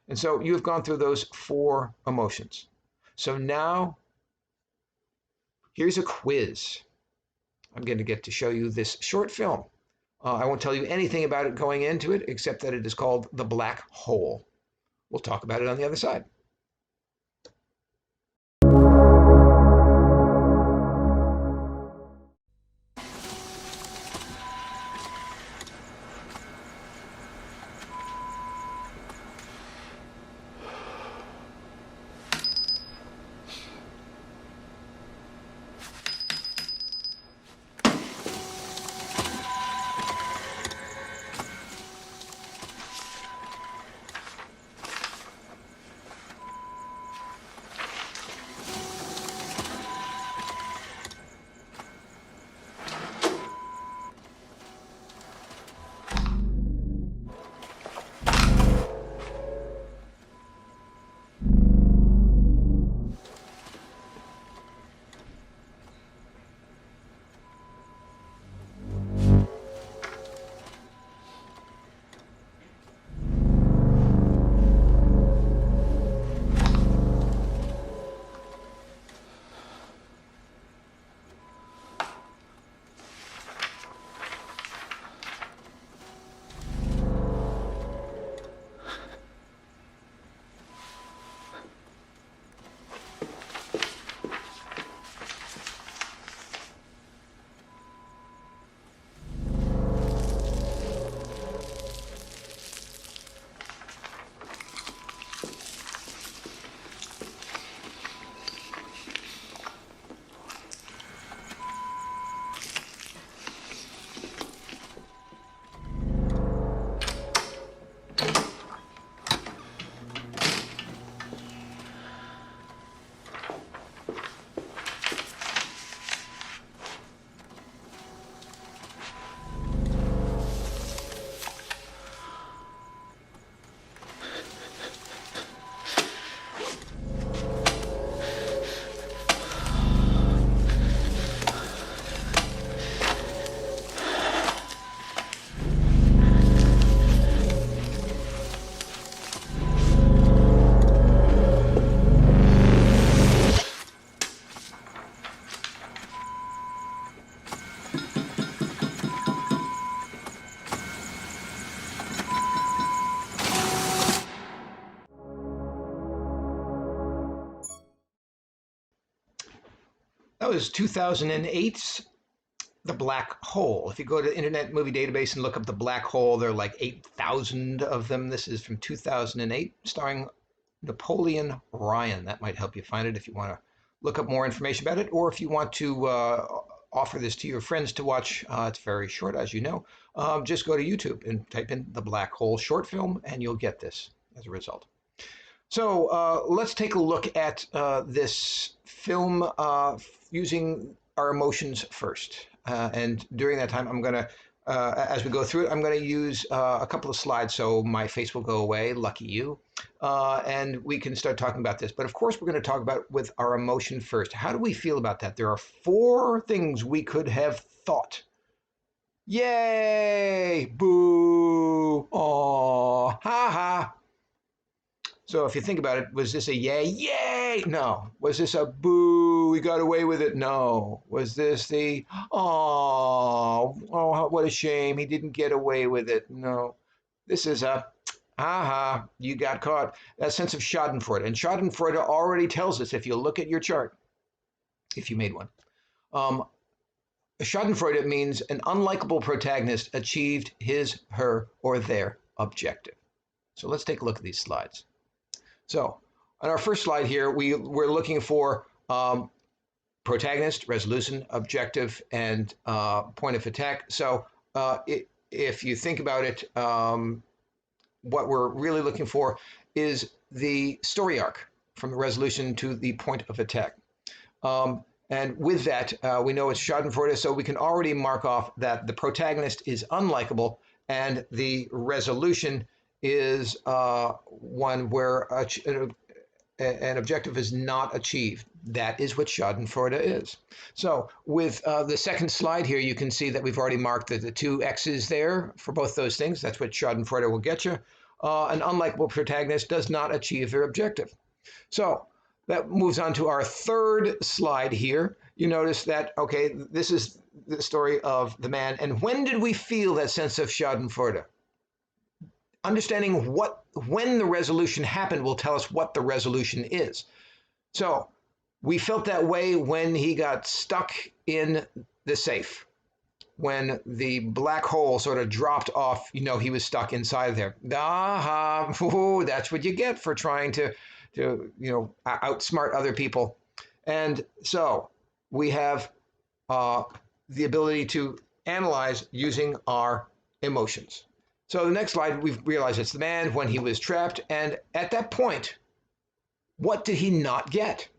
And so you have gone through those 4 emotions. So now, here's a quiz. I'm going to get to show you this short film. I won't tell you anything about it going into it, except that it is called The Black Hole. We'll talk about it on the other side. That was 2008's The Black Hole. If you go to Internet Movie Database and look up The Black Hole, there are like 8,000 of them. This is from 2008, starring Napoleon Ryan. That might help you find it if you want to look up more information about it, or if you want to offer this to your friends to watch. It's very short, as you know. Just go to YouTube and type in The Black Hole short film, and you'll get this as a result. So let's take a look at this film using our emotions first. And during that time, I'm going to, as we go through it, I'm going to use a couple of slides so my face will go away, lucky you, and we can start talking about this. But of course, we're going to talk about it with our emotion first. How do we feel about that? There are 4 things we could have thought. Yay! Boo! Aw! Ha ha! So if you think about it, was this a yay? Yay! No. Was this a boo? We got away with it? No. Was this the oh, what a shame. He didn't get away with it? No. This is a ha, you got caught. That sense of schadenfreude. And schadenfreude already tells us, if you look at your chart, if you made one, schadenfreude means an unlikable protagonist achieved his, her, or their objective. So let's take a look at these slides. So on our first slide here, we're looking for protagonist, resolution, objective, and point of attack. So if you think about it, what we're really looking for is the story arc from the resolution to the point of attack. And with that, we know it's schadenfreude, so we can already mark off that the protagonist is unlikable and the resolution is one where an objective is not achieved. That is what schadenfreude is. So with the second slide here, you can see that we've already marked the 2 X's there for both those things. That's what schadenfreude will get you. An unlikable protagonist does not achieve their objective. So that moves on to our third slide here. You notice that, okay, this is the story of the man. And when did we feel that sense of schadenfreude? Understanding when the resolution happened will tell us what the resolution is. So we felt that way when he got stuck in the safe. When the black hole sort of dropped off, he was stuck inside there. Aha, that's what you get for trying to outsmart other people. And so we have the ability to analyze using our emotions. So the next slide, we've realized it's the man when he was trapped. And at that point, what did he not get?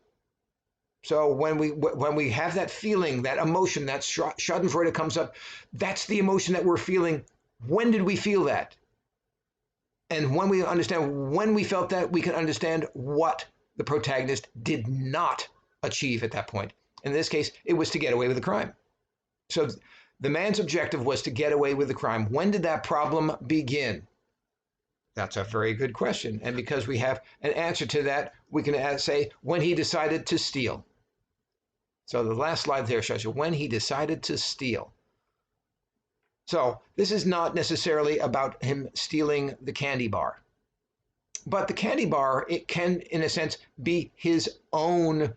So when we have that feeling, that emotion, that schadenfreude comes up, that's the emotion that we're feeling. When did we feel that? And when we understand when we felt that, we can understand what the protagonist did not achieve at that point. In this case, it was to get away with the crime. So the man's objective was to get away with the crime. When did that problem begin? That's a very good question. And because we have an answer to that, we can say when he decided to steal. So the last slide there shows you when he decided to steal. So this is not necessarily about him stealing the candy bar. But the candy bar, it can, in a sense, be its own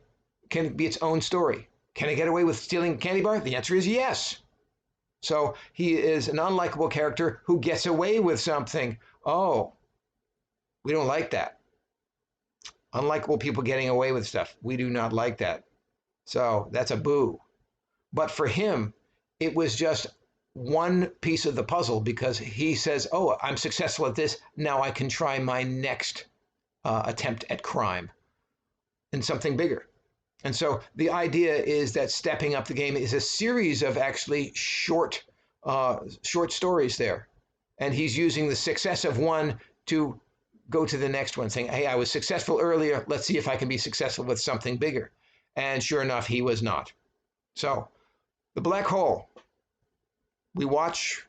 story. Can he get away with stealing a candy bar? The answer is yes. So he is an unlikable character who gets away with something. Oh, we don't like that. Unlikable people getting away with stuff. We do not like that. So that's a boo. But for him, it was just one piece of the puzzle because he says, oh, I'm successful at this. Now I can try my next attempt at crime and something bigger. And so the idea is that stepping up the game is a series of actually short stories there. And he's using the success of one to go to the next one, saying, hey, I was successful earlier. Let's see if I can be successful with something bigger. And sure enough, he was not. So the black hole, we watch,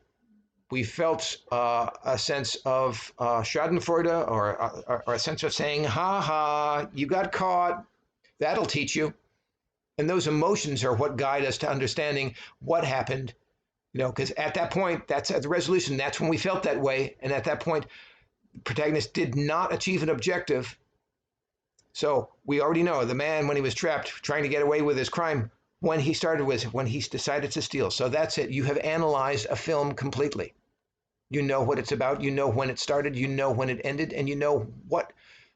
we felt a sense of schadenfreude or a sense of saying, ha ha, you got caught. That'll teach you. And those emotions are what guide us to understanding what happened, because at that point, that's at the resolution, that's when we felt that way. And at that point, the protagonist did not achieve an objective. So we already know the man, when he was trapped, trying to get away with his crime, when he started was when he decided to steal. So that's it. You have analyzed a film completely. You know what it's about. You know when it started. You know when it ended. And you know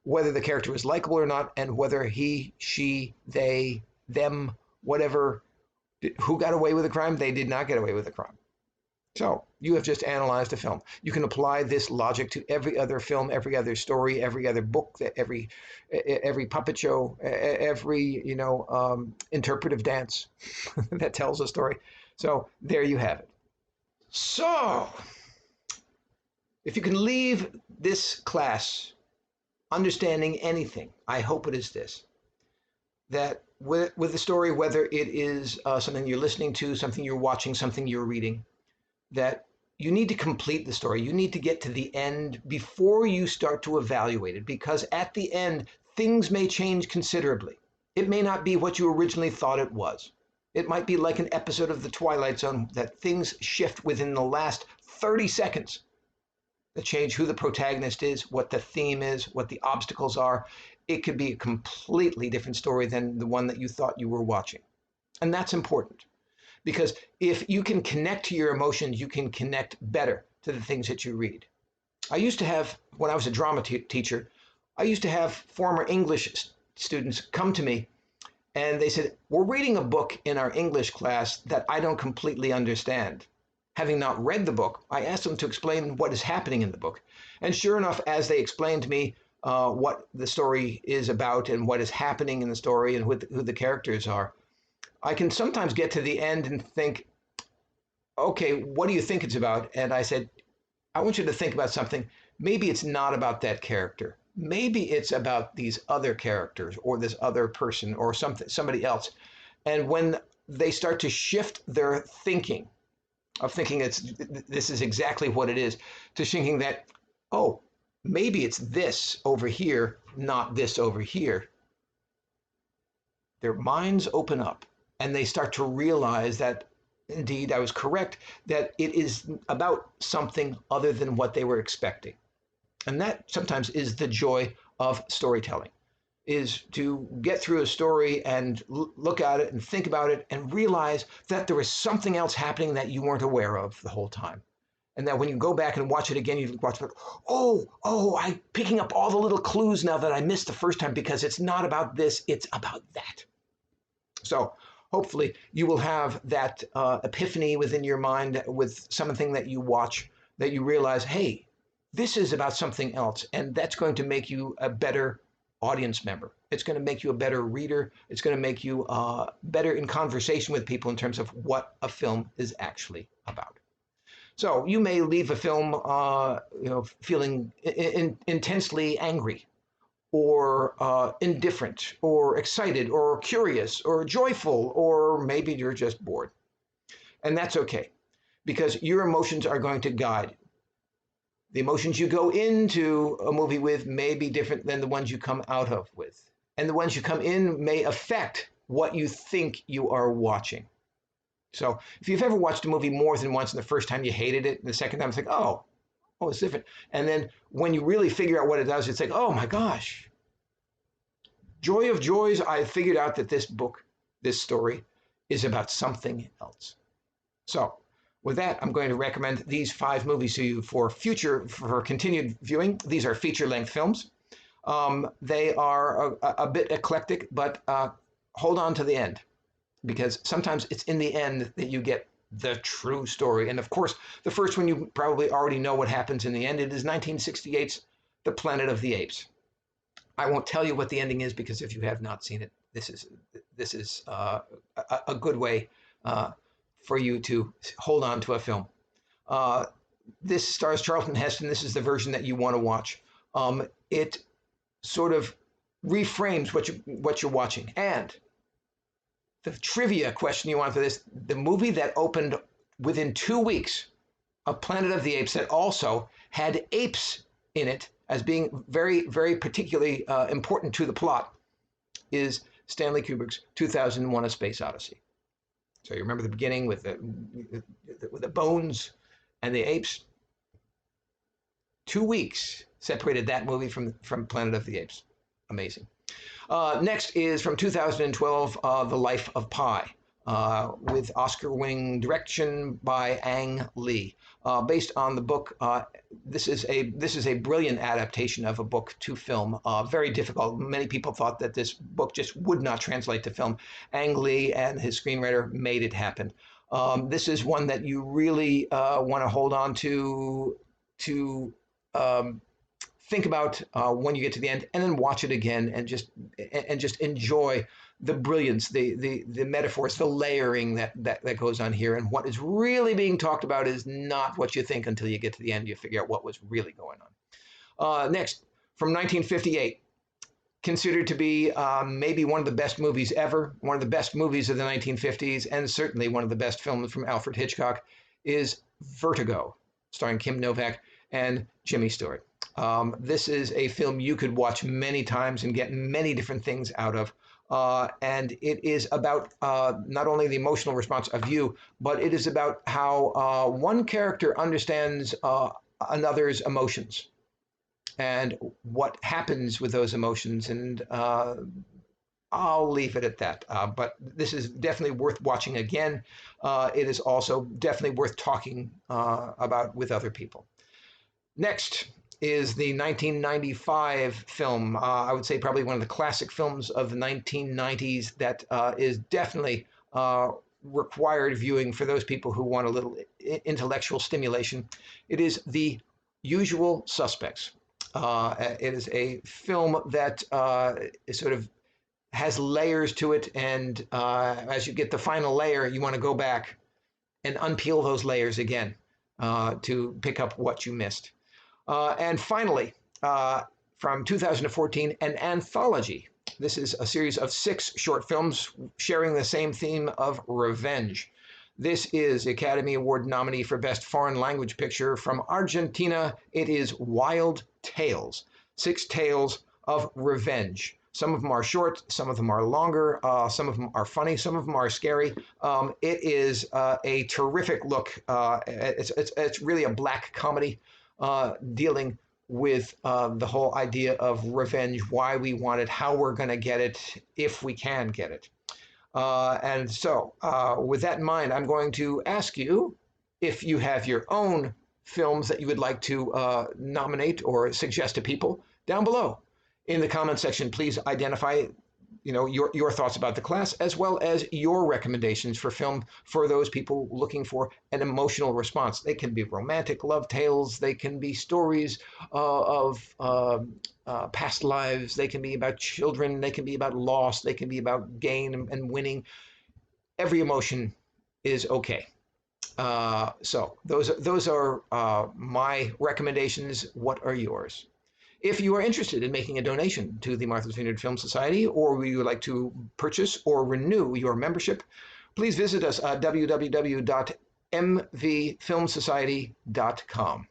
whether the character was likable or not, and whether he, she, they, them, whatever, who got away with the crime, they did not get away with the crime. So you have just analyzed a film. You can apply this logic to every other film, every other story, every other book, every puppet show, every interpretive dance that tells a story. So there you have it. So if you can leave this class understanding anything, I hope it is this: that with the story, whether it is something you're listening to, something you're watching, something you're reading, that you need to complete the story. You need to get to the end before you start to evaluate it, because at the end, things may change considerably. It may not be what you originally thought it was. It might be like an episode of The Twilight Zone, that things shift within the last 30 seconds that change who the protagonist is, what the theme is, what the obstacles are. It could be a completely different story than the one that you thought you were watching. And that's important. Because if you can connect to your emotions, you can connect better to the things that you read. I used to have, when I was a drama teacher, I used to have former English students come to me and they said, we're reading a book in our English class that I don't completely understand. Having not read the book, I asked them to explain what is happening in the book. And sure enough, as they explained to me what the story is about and what is happening in the story and who the characters are, I can sometimes get to the end and think, okay, what do you think it's about? And I said, I want you to think about something. Maybe it's not about that character. Maybe it's about these other characters or this other person or somebody else. And when they start to shift their thinking, of thinking this is exactly what it is, to thinking that, oh, maybe it's this over here, not this over here, their minds open up. And they start to realize that, indeed, I was correct, that it is about something other than what they were expecting. And that sometimes is the joy of storytelling, is to get through a story and look at it and think about it and realize that there is something else happening that you weren't aware of the whole time. And that when you go back and watch it again, you watch it, I'm picking up all the little clues now that I missed the first time, because it's not about this, it's about that. So hopefully you will have that epiphany within your mind with something that you watch, that you realize, hey, this is about something else. And that's going to make you a better audience member. It's going to make you a better reader. It's going to make you better in conversation with people in terms of what a film is actually about. So you may leave a film feeling intensely angry, or indifferent, or excited, or curious, or joyful, or maybe you're just bored. And that's okay, because your emotions are going to guide. The emotions you go into a movie with may be different than the ones you come out of with. And the ones you come in may affect what you think you are watching. So if you've ever watched a movie more than once, and the first time you hated it, and the second time it's like, oh, it's different. And then when you really figure out what it does, it's like, oh my gosh. Joy of joys, I figured out that this book, this story, is about something else. So with that, I'm going to recommend these 5 movies to you for continued viewing. These are feature-length films. They are a bit eclectic, but hold on to the end, because sometimes it's in the end that you get the true story. And of course, the first one, you probably already know what happens in the end. It is 1968's The Planet of the Apes. I won't tell you what the ending is, because if you have not seen it, this is a good way for you to hold on to a film. This stars Charlton Heston. This is the version that you want to watch. It sort of reframes what you're watching. And the trivia question you want for this, the movie that opened within 2 weeks of Planet of the Apes, that also had apes in it as being very, very particularly important to the plot, is Stanley Kubrick's 2001: A Space Odyssey. So you remember the beginning with the bones and the apes. 2 weeks separated that movie from Planet of the Apes. Amazing. Next is from 2012, The Life of Pi, with Oscar-winning direction by Ang Lee, based on the book. This is a brilliant adaptation of a book to film. Very difficult. Many people thought that this book just would not translate to film. Ang Lee and his screenwriter made it happen. This is one that you really want to hold on to think about when you get to the end, and then watch it again, and just enjoy the brilliance, the metaphors, the layering that goes on here. And what is really being talked about is not what you think until you get to the end. You figure out what was really going on. Next, from 1958, considered to be maybe one of the best movies ever, one of the best movies of the 1950s, and certainly one of the best films from Alfred Hitchcock, is Vertigo, starring Kim Novak and Jimmy Stewart. This is a film you could watch many times and get many different things out of. And it is about not only the emotional response of you, but it is about how one character understands another's emotions and what happens with those emotions. And I'll leave it at that. But this is definitely worth watching again. It is also definitely worth talking about with other people. Next is the 1995 film, I would say probably one of the classic films of the 1990s that is definitely required viewing for those people who want a little intellectual stimulation. It is The Usual Suspects. It is a film that sort of has layers to it, and as you get the final layer, you want to go back and unpeel those layers again to pick up what you missed. And finally, from 2014, an anthology. This is a series of 6 short films sharing the same theme of revenge. This is Academy Award nominee for Best Foreign Language Picture from Argentina. It is Wild Tales, 6 tales of revenge. Some of them are short, some of them are longer, some of them are funny, some of them are scary. It is a terrific look. It's really a black comedy dealing with the whole idea of revenge, why we want it, how we're going to get it, if we can get it. And so, with that in mind, I'm going to ask you if you have your own films that you would like to nominate or suggest to people down below. In the comment section, please identify your thoughts about the class, as well as your recommendations for film for those people looking for an emotional response. They can be romantic love tales, they can be stories of past lives, they can be about children, they can be about loss, they can be about gain and winning. Every emotion is okay. So those are my recommendations. What are yours? If you are interested in making a donation to the Martha's Vineyard Film Society, or you would like to purchase or renew your membership, please visit us at www.mvfilmsociety.com.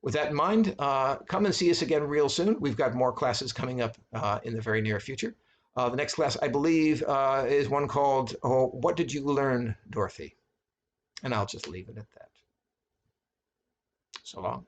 With that in mind, come and see us again real soon. We've got more classes coming up in the very near future. The next class, I believe, is one called What Did You Learn, Dorothy? And I'll just leave it at that. So long.